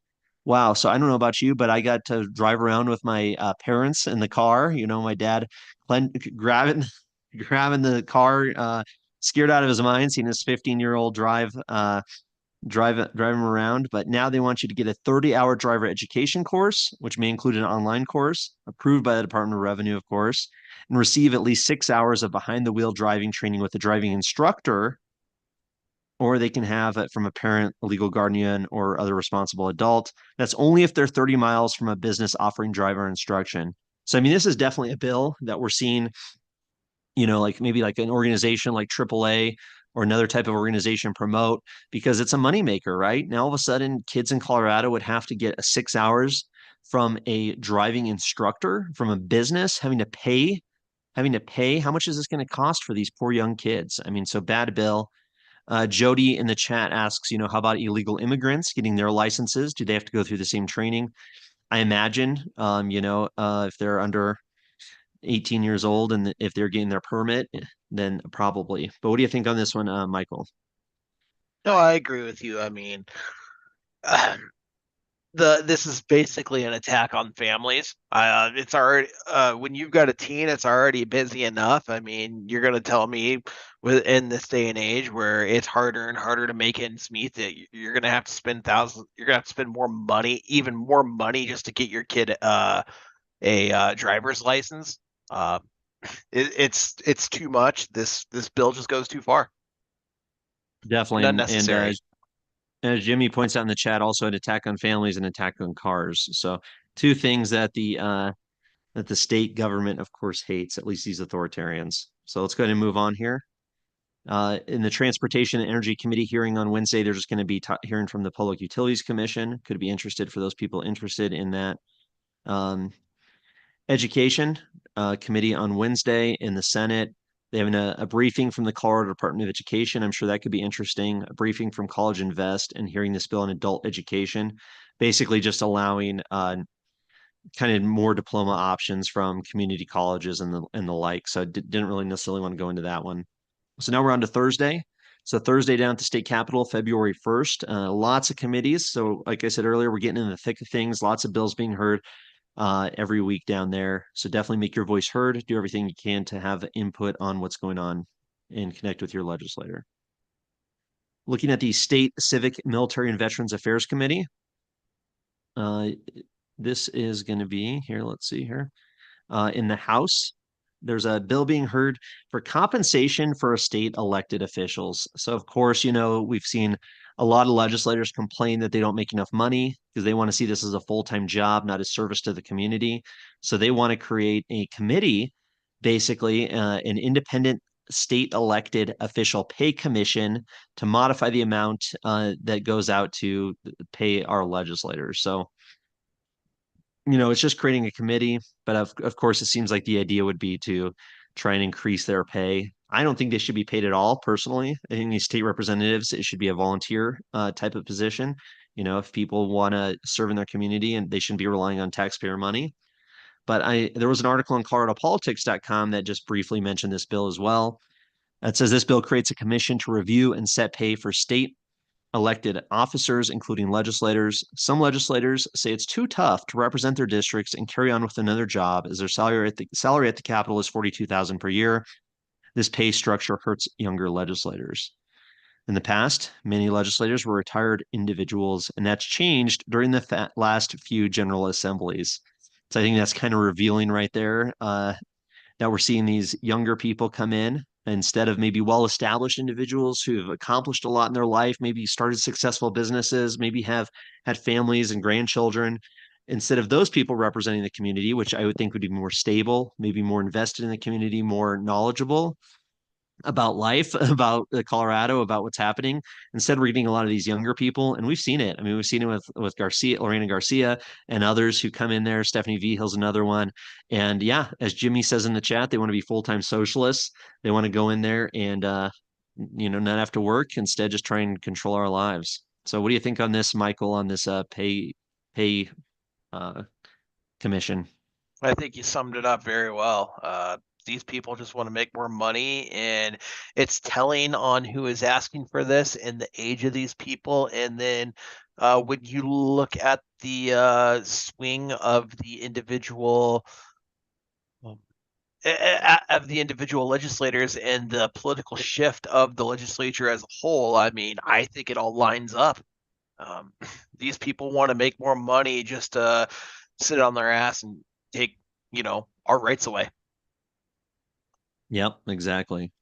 Wow. So I don't know about you, but I got to drive around with my parents in the car. My dad grabbing grabbing the car, scared out of his mind, seeing his 15-year-old drive him around. But now they want you to get a 30-hour driver education course, which may include an online course approved by the Department of Revenue, of course, and receive at least 6 hours of behind the wheel driving training with a driving instructor, or they can have it from a parent, a legal guardian, or other responsible adult. That's only if they're 30 miles from a business offering driver instruction. So, I mean, this is definitely a bill that we're seeing, like maybe like an organization like AAA or another type of organization promote, because it's a moneymaker, right? Now, all of a sudden, kids in Colorado would have to get 6 hours from a driving instructor, from a business, having to pay. How much is this going to cost for these poor young kids? I mean, so bad bill. Jody in the chat asks, how about illegal immigrants getting their licenses? Do they have to go through the same training? I imagine, if they're under 18 years old and if they're getting their permit, then probably. But what do you think on this one, Michael? No, I agree with you. I mean, this is basically an attack on families. It's already when you've got a teen, it's already busy enough. I mean, you're gonna tell me within this day and age where it's harder and harder to make ends meet, that you're gonna have to spend thousands, you're gonna have to spend more money, even more money, just to get your kid a driver's license. Uh, it's too much. This bill just goes too far and Definitely. And unnecessary. as Jimmy points out in the chat, also an attack on families and attack on cars. So two things that the state government, of course, hates, at least these authoritarians. So let's go ahead and move on here. In the Transportation and Energy Committee hearing on Wednesday, they're just going to be hearing from the Public Utilities Commission. Could be interested for those people interested in that. Education Committee on Wednesday in the Senate. They have a briefing from the Colorado Department of Education. I'm sure that could be interesting. A briefing from College Invest and hearing this bill on adult education, basically just allowing kind of more diploma options from community colleges and the like. So I didn't really necessarily want to go into that one. So now we're on to Thursday. So Thursday down at the state capitol, February 1st. Lots of committees. So like I said earlier, we're getting in the thick of things. Lots of bills being heard. every week down there. So definitely make your voice heard. Do everything you can to have input on what's going on and connect with your legislator. Looking at the State Civic, Military, and Veterans Affairs Committee. This is going to be here. Let's see here. In the House, there's a bill being heard for compensation for state elected officials. So, of course, we've seen a lot of legislators complain that they don't make enough money because they want to see this as a full-time job, not a service to the community. So they want to create a committee, basically an independent state elected official pay commission to modify the amount that goes out to pay our legislators. So, it's just creating a committee, but of course, it seems like the idea would be to try and increase their pay. I don't think they should be paid at all, personally. I think these state representatives, it should be a volunteer type of position. If people want to serve in their community, and they shouldn't be relying on taxpayer money. But there was an article on coloradopolitics.com that just briefly mentioned this bill as well. It says this bill creates a commission to review and set pay for state elected officers, including legislators. Some legislators say it's too tough to represent their districts and carry on with another job, as their salary at the Capitol is $42,000 per year. This pay structure hurts younger legislators. In the past, many legislators were retired individuals, and that's changed during the last few general assemblies. So I think that's kind of revealing right there, that we're seeing these younger people come in instead of maybe well-established individuals who have accomplished a lot in their life, maybe started successful businesses, maybe have had families and grandchildren. Instead of those people representing the community, which I would think would be more stable, maybe more invested in the community, more knowledgeable about life, about Colorado, about what's happening. Instead, we're getting a lot of these younger people, and we've seen it. I mean, we've seen it with Lorena Garcia, and others who come in there. Stephanie Vihill's another one. And yeah, as Jimmy says in the chat, they want to be full-time socialists. They want to go in there and not have to work, instead just try and control our lives. So what do you think on this, Michael, on this pay commission? I think you summed it up very well. These people just want to make more money, and it's telling on who is asking for this and the age of these people. And then when you look at the swing of the individual legislators and the political shift of the legislature as a whole, I mean, I think it all lines up. These people want to make more money just to sit on their ass and take, our rights away. Yep, exactly.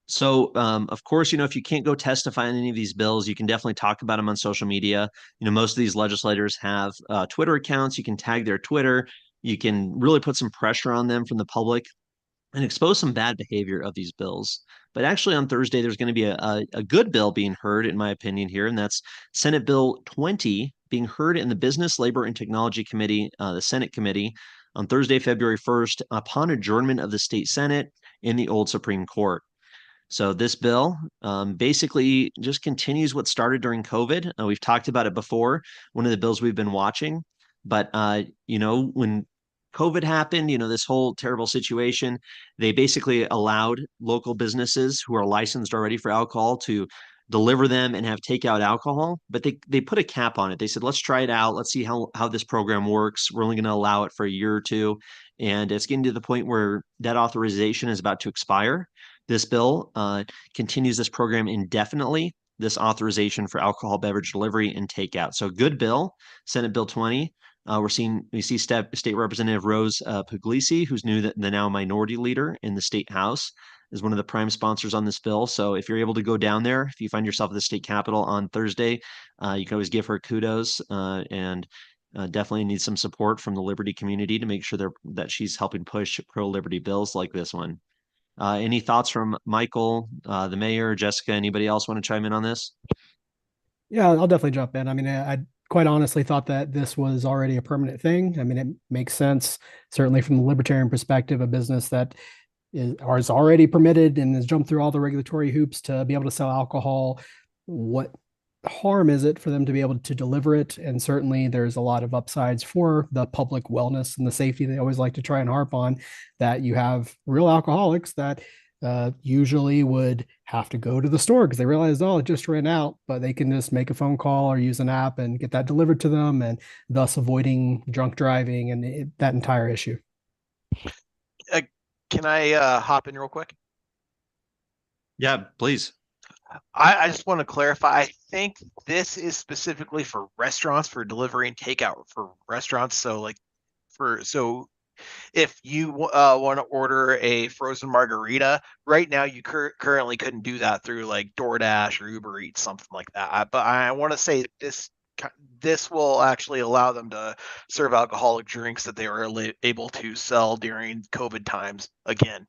So, of course, if you can't go testify on any of these bills, you can definitely talk about them on social media. Most of these legislators have Twitter accounts. You can tag their Twitter. You can really put some pressure on them from the public and expose some bad behavior of these bills. But actually, on Thursday, there's going to be a good bill being heard, in my opinion, here, and that's Senate Bill 20 being heard in the Business, Labor, and Technology Committee, the Senate Committee, on Thursday, February 1st, upon adjournment of the state Senate in the old Supreme Court. So this bill basically just continues what started during COVID. We've talked about it before, one of the bills we've been watching. But, when COVID happened, this whole terrible situation, they basically allowed local businesses who are licensed already for alcohol to deliver them and have takeout alcohol. But they put a cap on it. They said, let's try it out. Let's see how this program works. We're only going to allow it for a year or two. And it's getting to the point where that authorization is about to expire. This bill continues this program indefinitely, this authorization for alcohol beverage delivery and takeout. So good bill, Senate Bill 20. We see State Representative Rose Puglisi, who's the now minority leader in the state house, is one of the prime sponsors on this bill. So if you're able to go down there, if you find yourself at the state capitol on Thursday, you can always give her kudos and definitely need some support from the Liberty community to make sure that she's helping push pro-liberty bills like this one. Any thoughts from Michael, the mayor, Jessica, anybody else want to chime in on this? Yeah, I'll definitely jump in. I mean, I quite honestly thought that this was already a permanent thing. I mean, it makes sense, certainly from the libertarian perspective, a business that is already permitted and has jumped through all the regulatory hoops to be able to sell alcohol. What harm is it for them to be able to deliver it? And certainly there's a lot of upsides for the public wellness and the safety they always like to try and harp on, that you have real alcoholics that usually would have to go to the store because they realize, oh, it just ran out, but they can just make a phone call or use an app and get that delivered to them, and thus avoiding drunk driving and that entire issue. Can I hop in real quick? Yeah, please. I just want to clarify. I think this is specifically for restaurants, for delivery and takeout for restaurants. So like so if you want to order a frozen margarita right now, you currently couldn't do that through like DoorDash or Uber Eats, something like that. But I want to say this will actually allow them to serve alcoholic drinks that they were able to sell during COVID times again.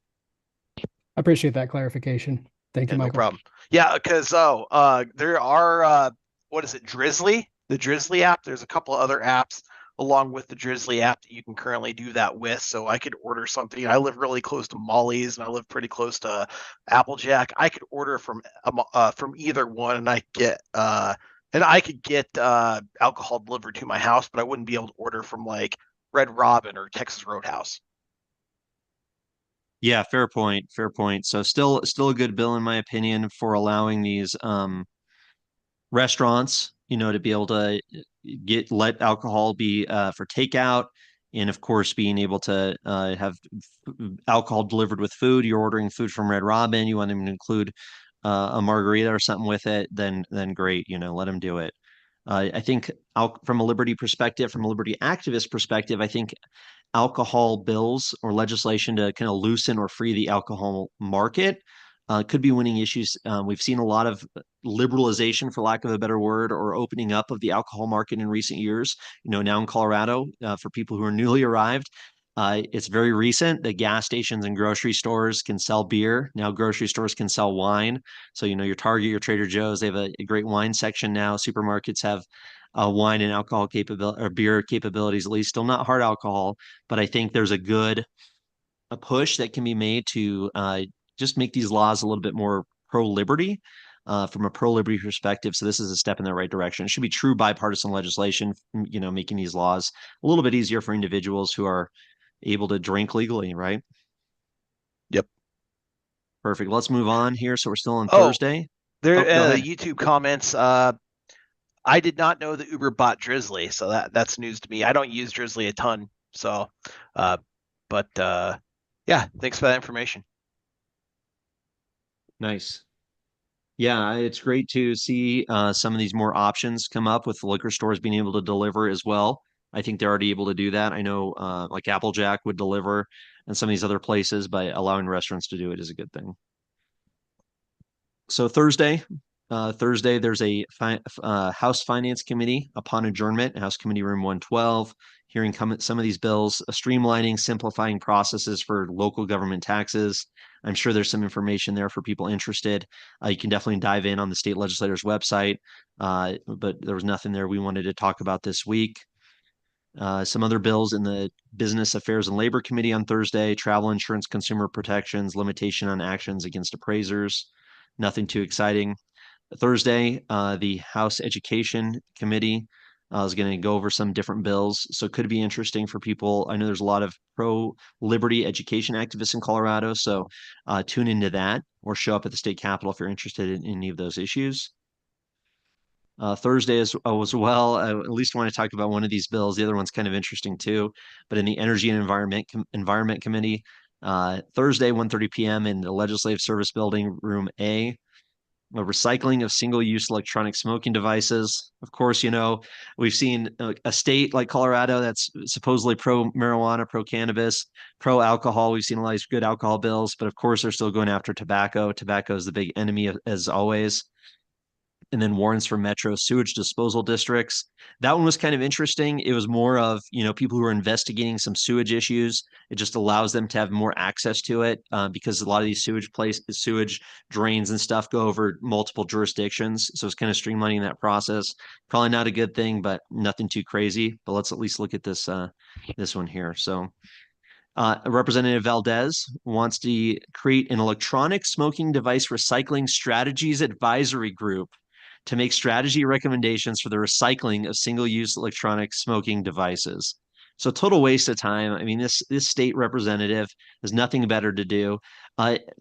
I appreciate that clarification. Thank you, No Michael. problem. Yeah, because there are what is it, Drizzly? The Drizzly app. There's a couple other apps along with the Drizzly app that you can currently do that with. So I could order something. I live really close to Molly's and I live pretty close to Applejack. I could order from either one, and I could get alcohol delivered to my house, but I wouldn't be able to order from like Red Robin or Texas Roadhouse. Yeah, fair point. Fair point. So still a good bill in my opinion for allowing these restaurants, to be able to let alcohol be for takeout, and of course being able to have alcohol delivered with food. You're ordering food from Red Robin, you want them to include a margarita or something with it, then great, let them do it. I think from a liberty perspective, from a liberty activist perspective, I think alcohol bills or legislation to kind of loosen or free the alcohol market could be winning issues. We've seen a lot of liberalization, for lack of a better word, or opening up of the alcohol market in recent years. Now in Colorado, for people who are newly arrived, it's very recent. The gas stations and grocery stores can sell beer. Now grocery stores can sell wine. So, your Target, your Trader Joe's, they have a great wine section now. Supermarkets have wine and alcohol capability or beer capabilities, at least still not hard alcohol. But I think there's a push that can be made to just make these laws a little bit more pro-liberty from a pro-liberty perspective. So this is a step in the right direction. It should be true bipartisan legislation, making these laws a little bit easier for individuals who are able to drink legally, right? Yep. Perfect. Let's move on here. So we're still on Thursday. There, go ahead. YouTube comments. I did not know that Uber bought Drizzly, so that's news to me. I don't use Drizzly a ton, so, but yeah, thanks for that information. Nice. Yeah, it's great to see some of these more options come up with the liquor stores being able to deliver as well. I think they're already able to do that. I know like Applejack would deliver and some of these other places, but allowing restaurants to do it is a good thing. So Thursday, there's a House Finance Committee upon adjournment, House Committee Room 112, hearing some of these bills, streamlining, simplifying processes for local government taxes. I'm sure there's some information there for people interested. You can definitely dive in on the state legislator's website, but there was nothing there we wanted to talk about this week. Some other bills in the Business Affairs and Labor Committee on Thursday: travel insurance, consumer protections, limitation on actions against appraisers. Nothing too exciting. Thursday, the House Education Committee is going to go over some different bills. So it could be interesting for people. I know there's a lot of pro-liberty education activists in Colorado. So tune into that or show up at the state capitol if you're interested in any of those issues. Thursday as well, I at least want to talk about one of these bills. The other one's kind of interesting too. But in the Energy and Environment Committee, Thursday, 1:30 p.m. in the Legislative Service Building, Room A, recycling of single-use electronic smoking devices. Of course, we've seen a state like Colorado that's supposedly pro-marijuana, pro-cannabis, pro-alcohol. We've seen a lot of good alcohol bills, but of course, they're still going after tobacco. Tobacco is the big enemy, as always. And then warrants for metro sewage disposal districts. That one was kind of interesting. It was more of, people who are investigating some sewage issues. It just allows them to have more access to it because a lot of these sewage drains and stuff go over multiple jurisdictions. So it's kind of streamlining that process. Probably not a good thing, but nothing too crazy. But let's at least look at this one here. So Representative Valdez wants to create an electronic smoking device recycling strategies advisory group to make strategy recommendations for the recycling of single-use electronic smoking devices. So total waste of time. I mean, this state representative has nothing better to do.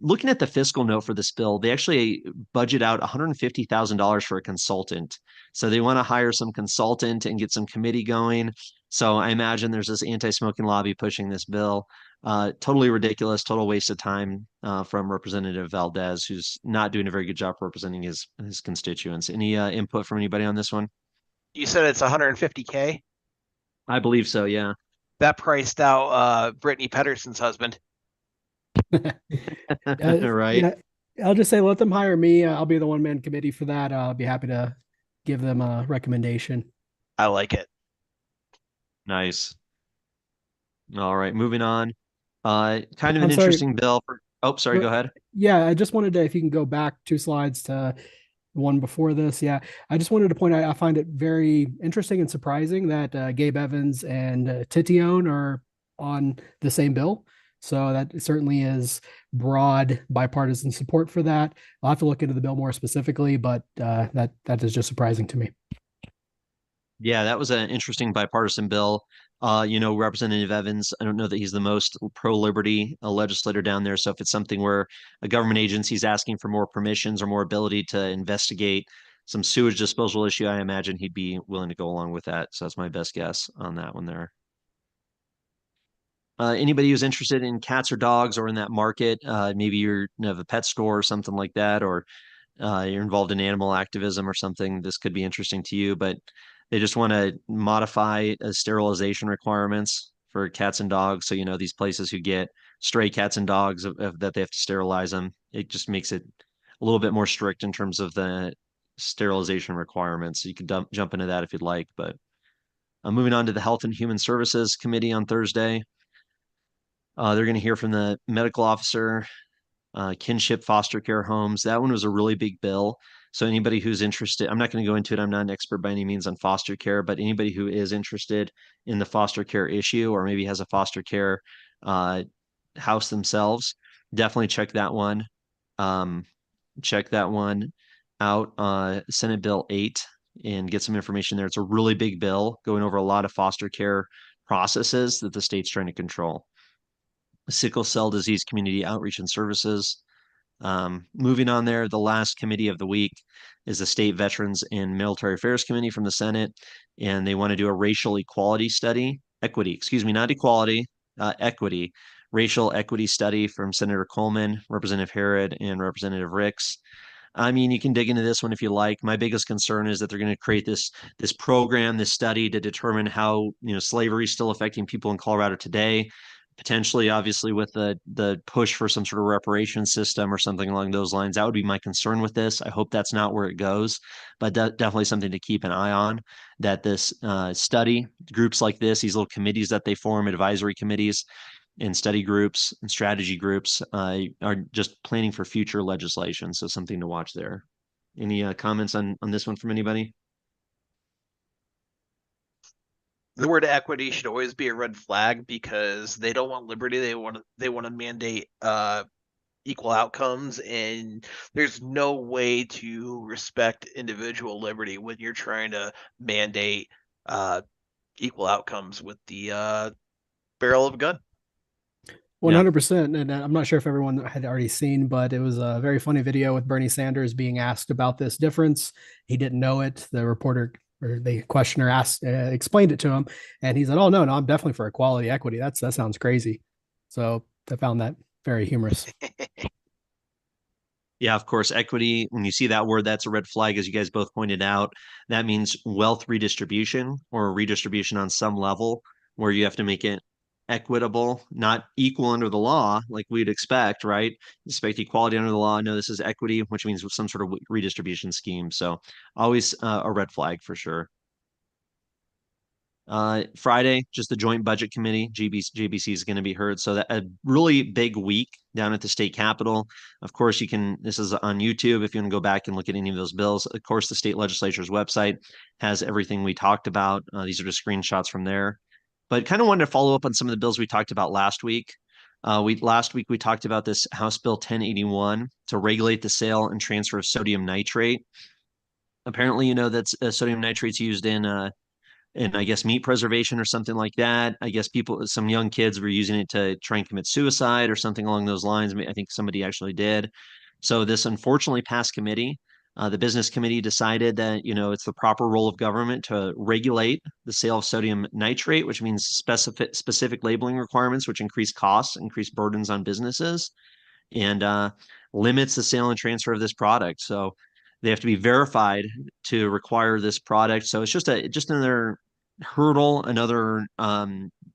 Looking at the fiscal note for this bill, they actually budget out $150,000 for a consultant. So they want to hire some consultant and get some committee going. So I imagine there's this anti-smoking lobby pushing this bill. Totally ridiculous, total waste of time from Representative Valdez, who's not doing a very good job representing his constituents. Any input from anybody on this one? You said it's 150K. I believe so, yeah. That priced out Brittany Pedersen's husband. Right. Yeah, I'll just say let them hire me. I'll be the one-man committee for that. I'll be happy to give them a recommendation. I like it. Nice. All right, moving on. Kind of an I'm sorry. interesting bill for, oh, sorry, go ahead. Yeah, I just wanted to, if you can go back 2 slides to one before this. Yeah, I just wanted to point out, I find it very interesting and surprising that Gabe Evans and Titione are on the same bill. So that certainly is broad bipartisan support for that. I'll have to look into the bill more specifically, but that is just surprising to me. Yeah, that was an interesting bipartisan bill. Representative Evans, I don't know that he's the most pro-liberty legislator down there. So if it's something where a government agency is asking for more permissions or more ability to investigate some sewage disposal issue, I imagine he'd be willing to go along with that. So that's my best guess on that one there. Anybody who's interested in cats or dogs or in that market, maybe you have a pet store or something like that, or you're involved in animal activism or something, this could be interesting to you. But they just want to modify sterilization requirements for cats and dogs. So, these places who get stray cats and dogs that they have to sterilize them, it just makes it a little bit more strict in terms of the sterilization requirements. So you could jump into that if you'd like. But moving on to the Health and Human Services Committee on Thursday. They're going to hear from the medical officer, kinship foster care homes. That one was a really big bill. So anybody who's interested, I'm not going to go into it. I'm not an expert by any means on foster care, but anybody who is interested in the foster care issue or maybe has a foster care house themselves, definitely check that one. Check that one out, Senate Bill 8, and get some information there. It's a really big bill going over a lot of foster care processes that the state's trying to control. Sickle cell disease community outreach and services. Moving on there, the last committee of the week is the State Veterans and Military Affairs Committee from the Senate, and they want to do a racial equality study, not equality, equity, racial equity study from Senator Coleman, Representative Herod, and Representative Ricks. I mean, you can dig into this one if you like. My biggest concern is that they're going to create this program, this study to determine how slavery is still affecting people in Colorado today. Potentially, obviously, with the push for some sort of reparation system or something along those lines. That would be my concern with this. I hope that's not where it goes, but definitely something to keep an eye on. That this study, groups like this, these little committees that they form, advisory committees and study groups and strategy groups, are just planning for future legislation. So something to watch there. Any comments on this one from anybody? The word equity should always be a red flag because they don't want liberty. They want to mandate equal outcomes, and there's no way to respect individual liberty when you're trying to mandate equal outcomes with the barrel of a gun. 100%. And I'm not sure if everyone had already seen, but it was a very funny video with Bernie Sanders being asked about this difference. He didn't know it. The reporter or the questioner explained it to him, and he said, "Oh no, I'm definitely for equality, equity. That sounds crazy." So I found that very humorous. Yeah, of course, equity, when you see that word, that's a red flag, as you guys both pointed out. That means wealth redistribution or redistribution on some level where you have to make it equitable, not equal under the law, like we'd expect, right? Expect equality under the law. No, this is equity, which means some sort of redistribution scheme. So always a red flag for sure. Friday, just the Joint Budget Committee, JBC is going to be heard. So that a really big week down at the state capitol. Of course, this is on YouTube if you want to go back and look at any of those bills. Of course, the state legislature's website has everything we talked about. These are just screenshots from there. But kind of wanted to follow up on some of the bills we talked about last week. Last week we talked about this House Bill 1081 to regulate the sale and transfer of sodium nitrate. Apparently, that's sodium nitrate's used in and I guess meat preservation or something like that. I guess some young kids were using it to try and commit suicide or something along those lines. I think somebody actually did. So this unfortunately passed committee. The business committee decided that, it's the proper role of government to regulate the sale of sodium nitrate, which means specific labeling requirements, which increase costs, increase burdens on businesses, and limits the sale and transfer of this product. So they have to be verified to require this product. So it's just another hurdle, another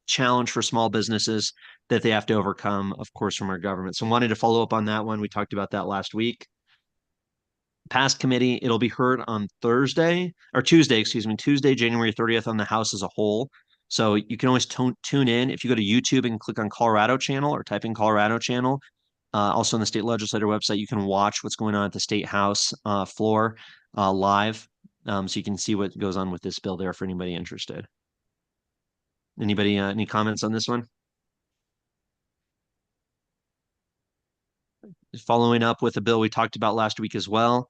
challenge for small businesses that they have to overcome, of course, from our government. So I wanted to follow up on that one. We talked about that last week. Past committee, it'll be heard on Tuesday, January 30th on the House as a whole. So you can always tune in. If you go to YouTube and click on Colorado channel or type in Colorado channel, also on the state legislature website, you can watch what's going on at the state house floor live. So you can see what goes on with this bill there for anybody interested. Anybody, any comments on this one? Following up with a bill we talked about last week as well,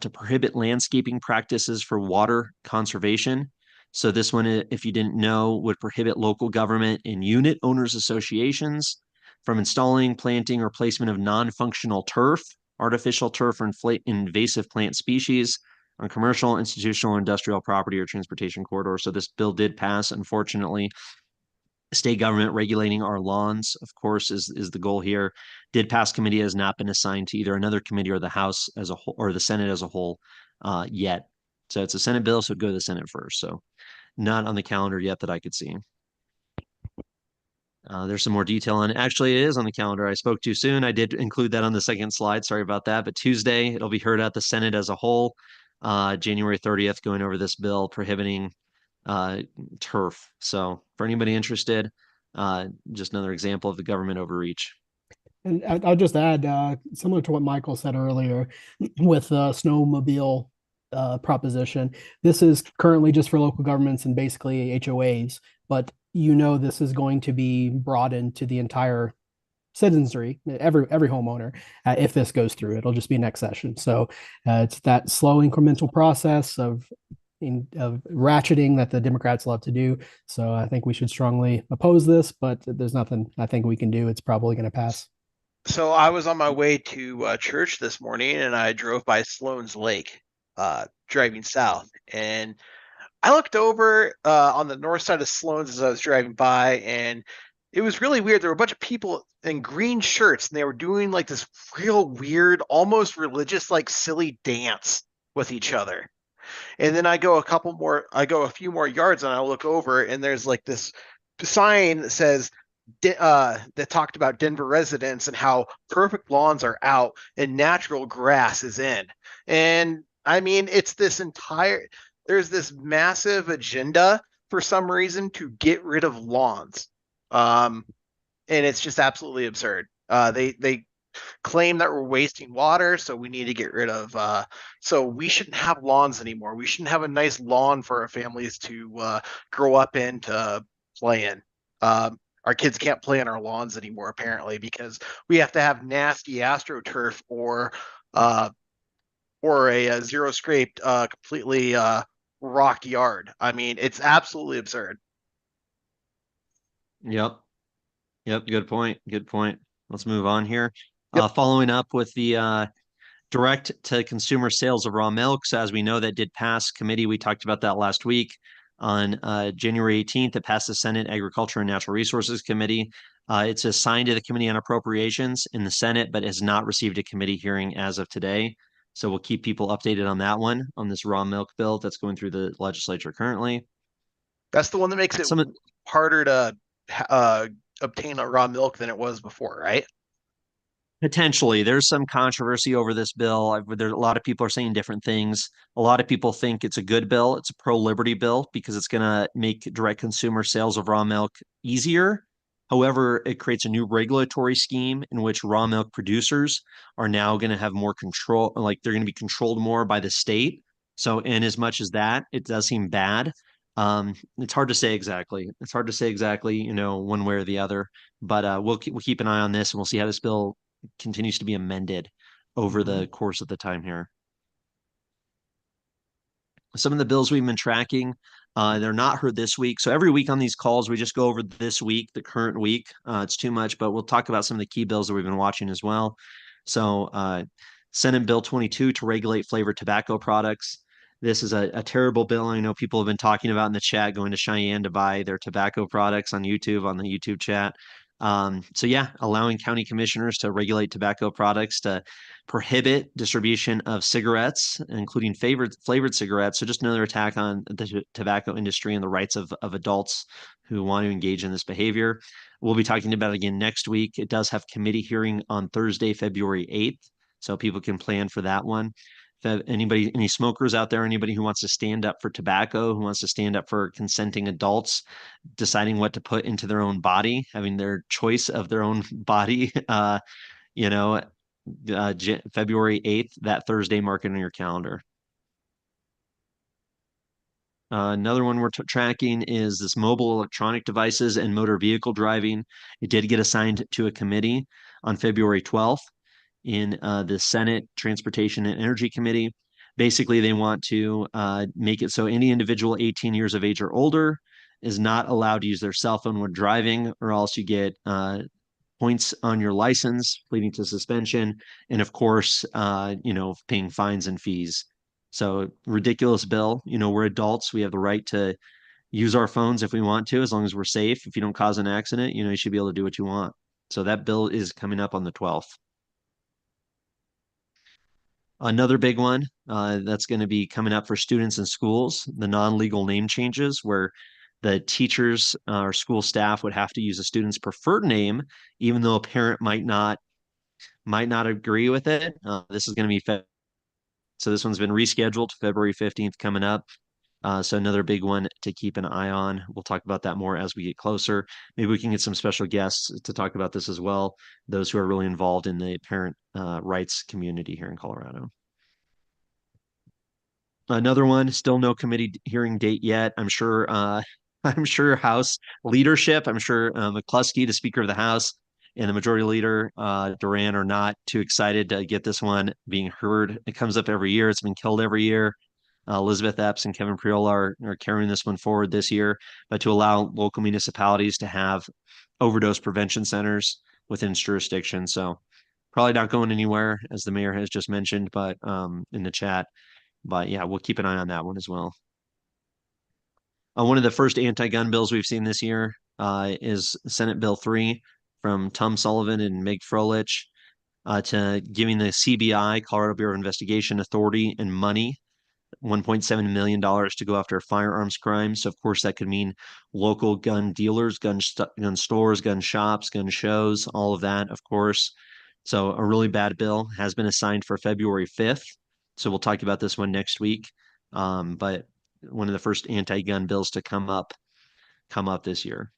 to prohibit landscaping practices for water conservation. So this one, if you didn't know, would prohibit local government and unit owners associations from installing, planting, or placement of non-functional turf, artificial turf, or invasive plant species on commercial, institutional, industrial property or transportation corridors. So this bill did pass, unfortunately. State government regulating our lawns, of course, is the goal here. Did pass committee, has not been assigned to either another committee or the House as a whole or the Senate as a whole yet. So it's a Senate bill, so it'd go to the Senate first. So not on the calendar yet that I could see. There's some more detail on it. Actually, it is on the calendar. I spoke too soon. I did include that on the second slide. Sorry about that. But Tuesday, it'll be heard at the Senate as a whole, January 30th, going over this bill prohibiting turf. So for anybody interested, just another example of the government overreach. And I'll just add, similar to what Michael said earlier with the snowmobile proposition, this is currently just for local governments and basically HOAs, but this is going to be broadened to the entire citizenry, every homeowner, if this goes through. It'll just be next session. So it's that slow incremental process of ratcheting that the Democrats love to do. So I think we should strongly oppose this, but there's nothing I think we can do. It's probably going to pass. So I was on my way to church this morning, and I drove by Sloan's Lake, driving south, and I looked over on the north side of Sloan's as I was driving by, and it was really weird. There were a bunch of people in green shirts, and they were doing like this real weird, almost religious, like silly dance with each other. And then I go a few more yards, and I look over, and there's like this sign that says that talked about Denver residents and how perfect lawns are out and natural grass is in. And I mean, there's this massive agenda for some reason to get rid of lawns. And it's just absolutely absurd. They claim that we're wasting water, so we need to get rid of so we shouldn't have lawns anymore. We shouldn't have a nice lawn for our families to grow up in, to play in. Our kids can't play on our lawns anymore, apparently, because we have to have nasty AstroTurf or a zero scraped completely rock yard. I mean, it's absolutely absurd. Yep. Good point. Let's move on here. Yep. Following up with the direct to consumer sales of raw milk. So as we know, that did pass committee. We talked about that last week. On January 18th, it passed the Senate Agriculture and Natural Resources Committee. It's assigned to the Committee on Appropriations in the Senate, but has not received a committee hearing as of today. So we'll keep people updated on that one, on this raw milk bill that's going through the legislature currently. That's the one that makes it harder to obtain a raw milk than it was before, right? Potentially, there's some controversy over this bill. There's a lot of people are saying different things. A lot of people think it's a good bill. It's a pro-liberty bill because it's going to make direct consumer sales of raw milk easier. However, it creates a new regulatory scheme in which raw milk producers are now going to have more control, like they're going to be controlled more by the state. So, in as much as that, it does seem bad. It's hard to say exactly. One way or the other. But we'll keep an eye on this, and we'll see how this bill continues to be amended over the course of the time here. Some of the bills we've been tracking, They're not heard this week. So every week on these calls, we just go over this week, the current week. It's too much, but we'll talk about some of the key bills that we've been watching as well. So Senate Bill 22 to regulate flavored tobacco products. This is a terrible bill. I know people have been talking about in the chat going to Cheyenne to buy their tobacco products on YouTube, on the YouTube chat. So yeah, allowing county commissioners to regulate tobacco products, to prohibit distribution of cigarettes, including flavored cigarettes. So just another attack on the tobacco industry and the rights of adults who want to engage in this behavior. We'll be talking about it again next week. It does have committee hearing on Thursday, February 8th. So people can plan for that one. If anybody, any smokers out there, anybody who wants to stand up for tobacco, who wants to stand up for consenting adults, deciding what to put into their own body, having their choice of their own body, you know, February 8th, that Thursday, mark it on your calendar. Another one we're tracking is this mobile electronic devices and motor vehicle driving. It did get assigned to a committee on February 12th in the Senate Transportation and Energy Committee. Basically, they want to make it so any individual 18 years of age or older is not allowed to use their cell phone when driving, or else you get points on your license, leading to suspension, and of course, paying fines and fees. So ridiculous bill. We're adults. We have the right to use our phones if we want to, as long as we're safe. If you don't cause an accident, you should be able to do what you want. So that bill is coming up on the 12th. Another big one that's going to be coming up for students in schools, the non-legal name changes, where the teachers or school staff would have to use a student's preferred name, even though a parent might not agree with it. This is going to be so this one's been rescheduled to February 15th coming up. So another big one to keep an eye on. We'll talk about that more as we get closer. Maybe we can get some special guests to talk about this as well, those who are really involved in the parent rights community here in Colorado. Another one, still no committee hearing date yet. I'm sure I'm sure House leadership, I'm sure McCluskey, the Speaker of the House, and the Majority Leader, Duran, are not too excited to get this one being heard. It comes up every year. It's been killed every year. Elizabeth Epps and Kevin Priola are carrying this one forward this year, but to allow local municipalities to have overdose prevention centers within jurisdiction. So probably not going anywhere, as the mayor has just mentioned, but in the chat. But yeah, we'll keep an eye on that one as well. One of the first anti-gun bills we've seen this year is Senate Bill 3 from Tom Sullivan and Meg Froelich to giving the CBI, Colorado Bureau of Investigation, authority and money, $1.7 million to go after firearms crimes. So of course that could mean local gun dealers, gun stores, gun shops, gun shows, all of that, of course. So a really bad bill has been assigned for February 5th. So we'll talk about this one next week. But one of the first anti-gun bills to come up this year.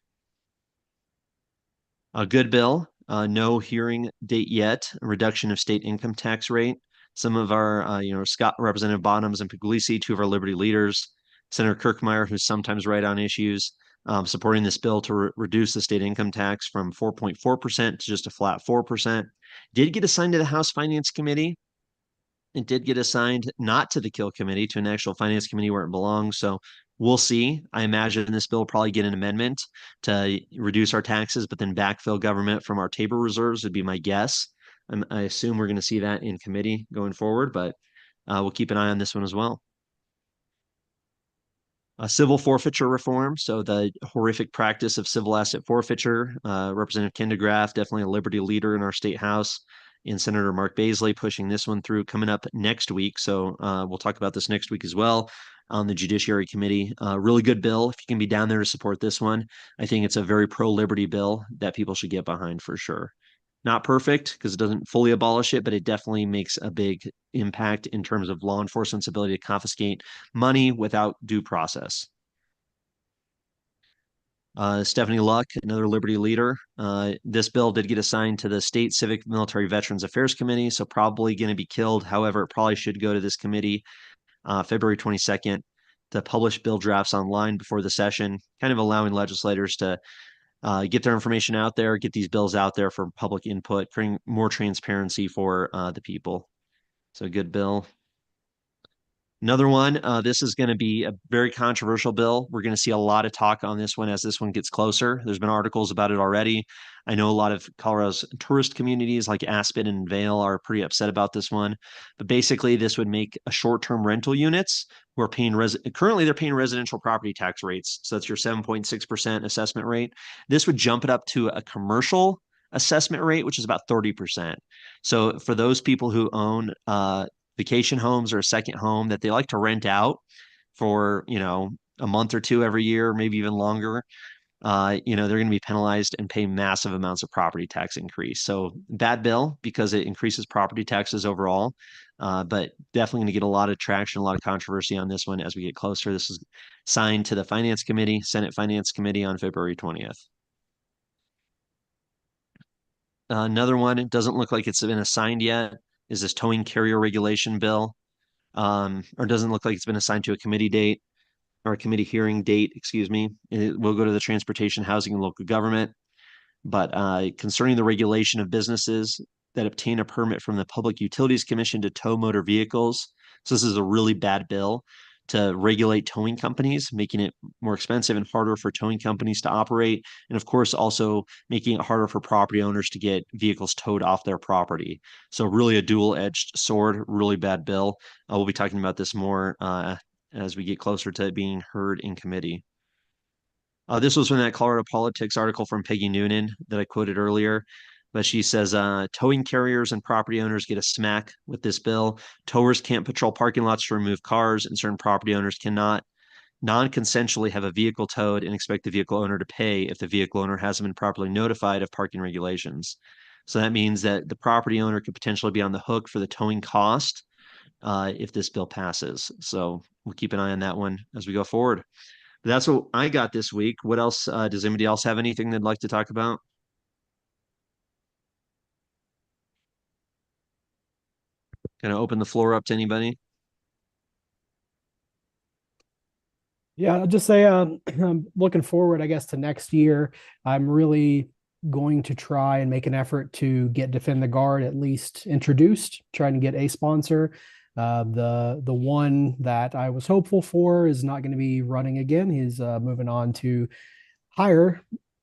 A good bill, no hearing date yet, a reduction of state income tax rate. Some of our, Scott, Representative Bottoms and Puglisi, two of our Liberty leaders, Senator Kirkmeyer, who's sometimes right on issues, supporting this bill to reduce the state income tax from 4.4% to just a flat 4%. Did get assigned to the House Finance Committee. It did get assigned not to the Kill Committee, to an actual Finance Committee where it belongs. So we'll see. I imagine this bill will probably get an amendment to reduce our taxes, but then backfill government from our table reserves would be my guess. I assume we're going to see that in committee going forward, but we'll keep an eye on this one as well. Civil forfeiture reform. So the horrific practice of civil asset forfeiture. Representative Ken DeGraff, definitely a Liberty leader in our state house, and Senator Mark Baisley pushing this one through, coming up next week. So we'll talk about this next week as well on the Judiciary Committee. Really good bill. If you can be down there to support this one, I think it's a very pro-liberty bill that people should get behind for sure. Not perfect because it doesn't fully abolish it, but it definitely makes a big impact in terms of law enforcement's ability to confiscate money without due process. Stephanie Luck, another Liberty leader. This bill did get assigned to the State Civic Military Veterans Affairs Committee, so probably going to be killed. However, it probably should go to this committee February 22nd to publish bill drafts online before the session, kind of allowing legislators to get their information out there, get these bills out there for public input, creating more transparency for the people. So good bill. Another one, this is going to be a very controversial bill. We're going to see a lot of talk on this one as this one gets closer. There's been articles about it already. I know a lot of Colorado's tourist communities like Aspen and Vail are pretty upset about this one. But basically, this would make a short-term rental units who are paying currently they're paying residential property tax rates. So that's your 7.6% assessment rate. This would jump it up to a commercial assessment rate, which is about 30%. So for those people who own vacation homes or a second home that they like to rent out for, a month or two every year, maybe even longer, they're going to be penalized and pay massive amounts of property tax increase. So bad bill because it increases property taxes overall, but definitely going to get a lot of traction, a lot of controversy on this one as we get closer. This is signed to the Finance Committee, Senate Finance Committee on February 20th. Another one, it doesn't look like it's been assigned yet, is this towing carrier regulation bill. Or doesn't look like it's been assigned to a committee date or a committee hearing date, excuse me. It will go to the Transportation, Housing, and Local Government. But concerning the regulation of businesses that obtain a permit from the Public Utilities Commission to tow motor vehicles. So this is a really bad bill to regulate towing companies, making it more expensive and harder for towing companies to operate. And of course, also making it harder for property owners to get vehicles towed off their property. So really a dual-edged sword, really bad bill. We'll be talking about this more as we get closer to it being heard in committee. This was from that Colorado Politics article from Peggy Noonan that I quoted earlier. But she says towing carriers and property owners get a smack with this bill. Towers can't patrol parking lots to remove cars, and certain property owners cannot non-consensually have a vehicle towed and expect the vehicle owner to pay if the vehicle owner hasn't been properly notified of parking regulations. So that means that the property owner could potentially be on the hook for the towing cost if this bill passes. So we'll keep an eye on that one as we go forward. But that's what I got this week. What else? Does anybody else have anything they'd like to talk about? Kind of open the floor up to anybody. Yeah, I'll just say I'm looking forward, I guess, to next year. I'm really going to try and make an effort to get Defend the Guard at least introduced, trying to get a sponsor. The one that I was hopeful for is not going to be running again. He's moving on to higher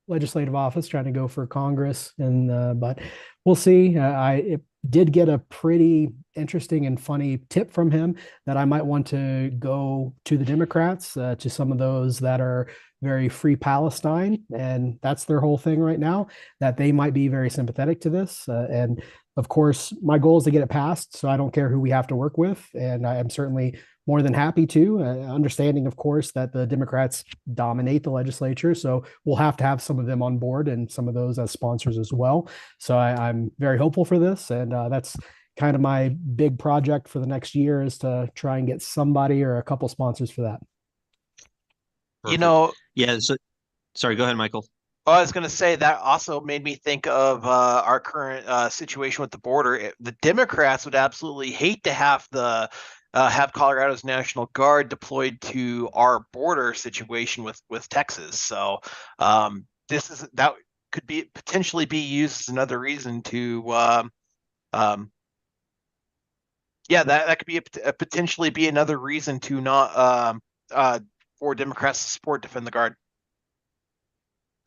legislative office, trying to go for Congress, and but we'll see. I did get a pretty interesting and funny tip from him that I might want to go to the Democrats, to some of those that are very free Palestine, and that's their whole thing right now, that they might be very sympathetic to this. And of course, my goal is to get it passed, so I don't care who we have to work with, and I am certainly more than happy to, understanding, of course, that the Democrats dominate the legislature. So we'll have to have some of them on board and some of those as sponsors as well. So I'm very hopeful for this. And that's kind of my big project for the next year, is to try and get somebody or a couple sponsors for that. Perfect. Yeah. So, sorry, go ahead, Michael. I was going to say that also made me think of our current situation with the border. The Democrats would absolutely hate to have have Colorado's National Guard deployed to our border situation with Texas. So that could be potentially be used as another reason to that could be potentially be another reason to not for Democrats to support Defend the Guard.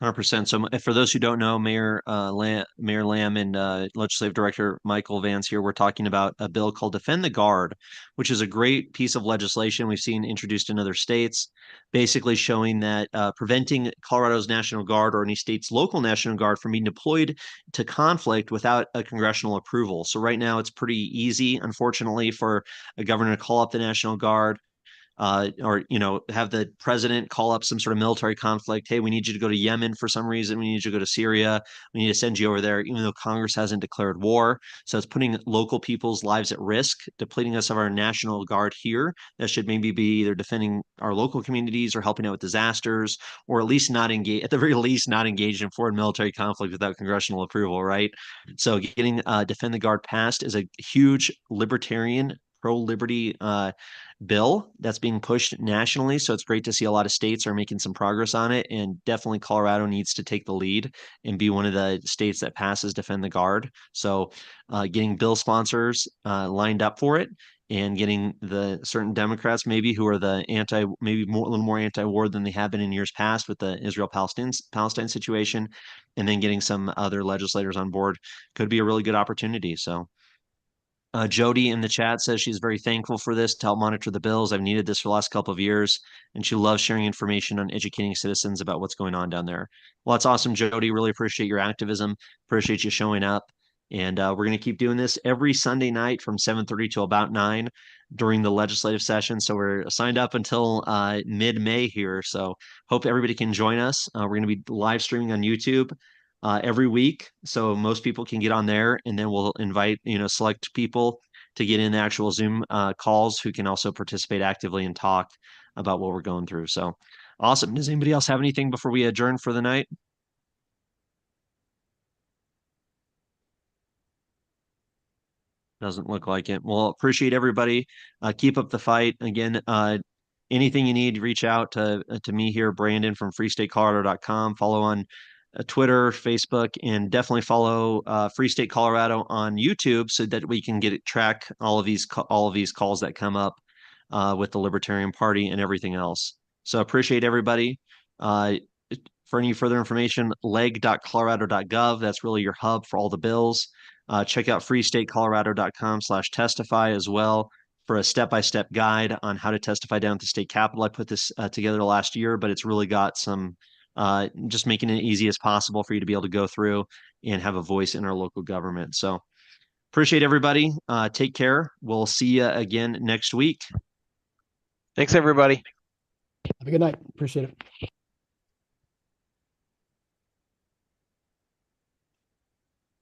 100%. So for those who don't know, Mayor Lamb and Legislative Director Michael Vance here, we're talking about a bill called Defend the Guard, which is a great piece of legislation we've seen introduced in other states, basically showing that preventing Colorado's National Guard or any state's local National Guard from being deployed to conflict without a congressional approval. So right now it's pretty easy, unfortunately, for a governor to call up the National Guard, or have the president call up some sort of military conflict. Hey, we need you to go to Yemen for some reason. We need you to go to Syria. We need to send you over there, even though Congress hasn't declared war. So it's putting local people's lives at risk, depleting us of our National Guard here. That should maybe be either defending our local communities or helping out with disasters, or at least not engage, at the very least, not engaged in foreign military conflict without congressional approval, right? So getting Defend the Guard passed is a huge libertarian, pro-liberty bill that's being pushed nationally. So it's great to see a lot of states are making some progress on it. And definitely Colorado needs to take the lead and be one of the states that passes Defend the Guard. So getting bill sponsors lined up for it and getting the certain Democrats maybe who are the maybe a little more anti-war than they have been in years past with the Israel-Palestine situation, and then getting some other legislators on board could be a really good opportunity. So Jody in the chat says she's very thankful for this to help monitor the bills. I've needed this for the last couple of years, and she loves sharing information on educating citizens about what's going on down there. Well, that's awesome, Jody. Really appreciate your activism. Appreciate you showing up. And we're going to keep doing this every Sunday night from 7:30 to about 9 during the legislative session. So we're signed up until mid-May here. So hope everybody can join us. We're going to be live streaming on YouTube every week, so most people can get on there, and then we'll invite select people to get in the actual Zoom calls who can also participate actively and talk about what we're going through. So awesome. Does anybody else have anything before we adjourn for the night? Doesn't look like it. Well, appreciate everybody. Keep up the fight. Again, anything you need, reach out to me here, Brandon from freestatecolorado.com. Follow on Twitter, Facebook, and definitely follow Free State Colorado on YouTube so that we can track all of these calls that come up with the Libertarian Party and everything else. So appreciate everybody. For any further information, leg.colorado.gov. That's really your hub for all the bills. Check out freestatecolorado.com/testify as well for a step-by-step guide on how to testify down at the state capitol. I put this together last year, but it's really got some just making it easy as possible for you to be able to go through and have a voice in our local government. So appreciate everybody. Take care. We'll see you again next week. Thanks, everybody. Have a good night. Appreciate it.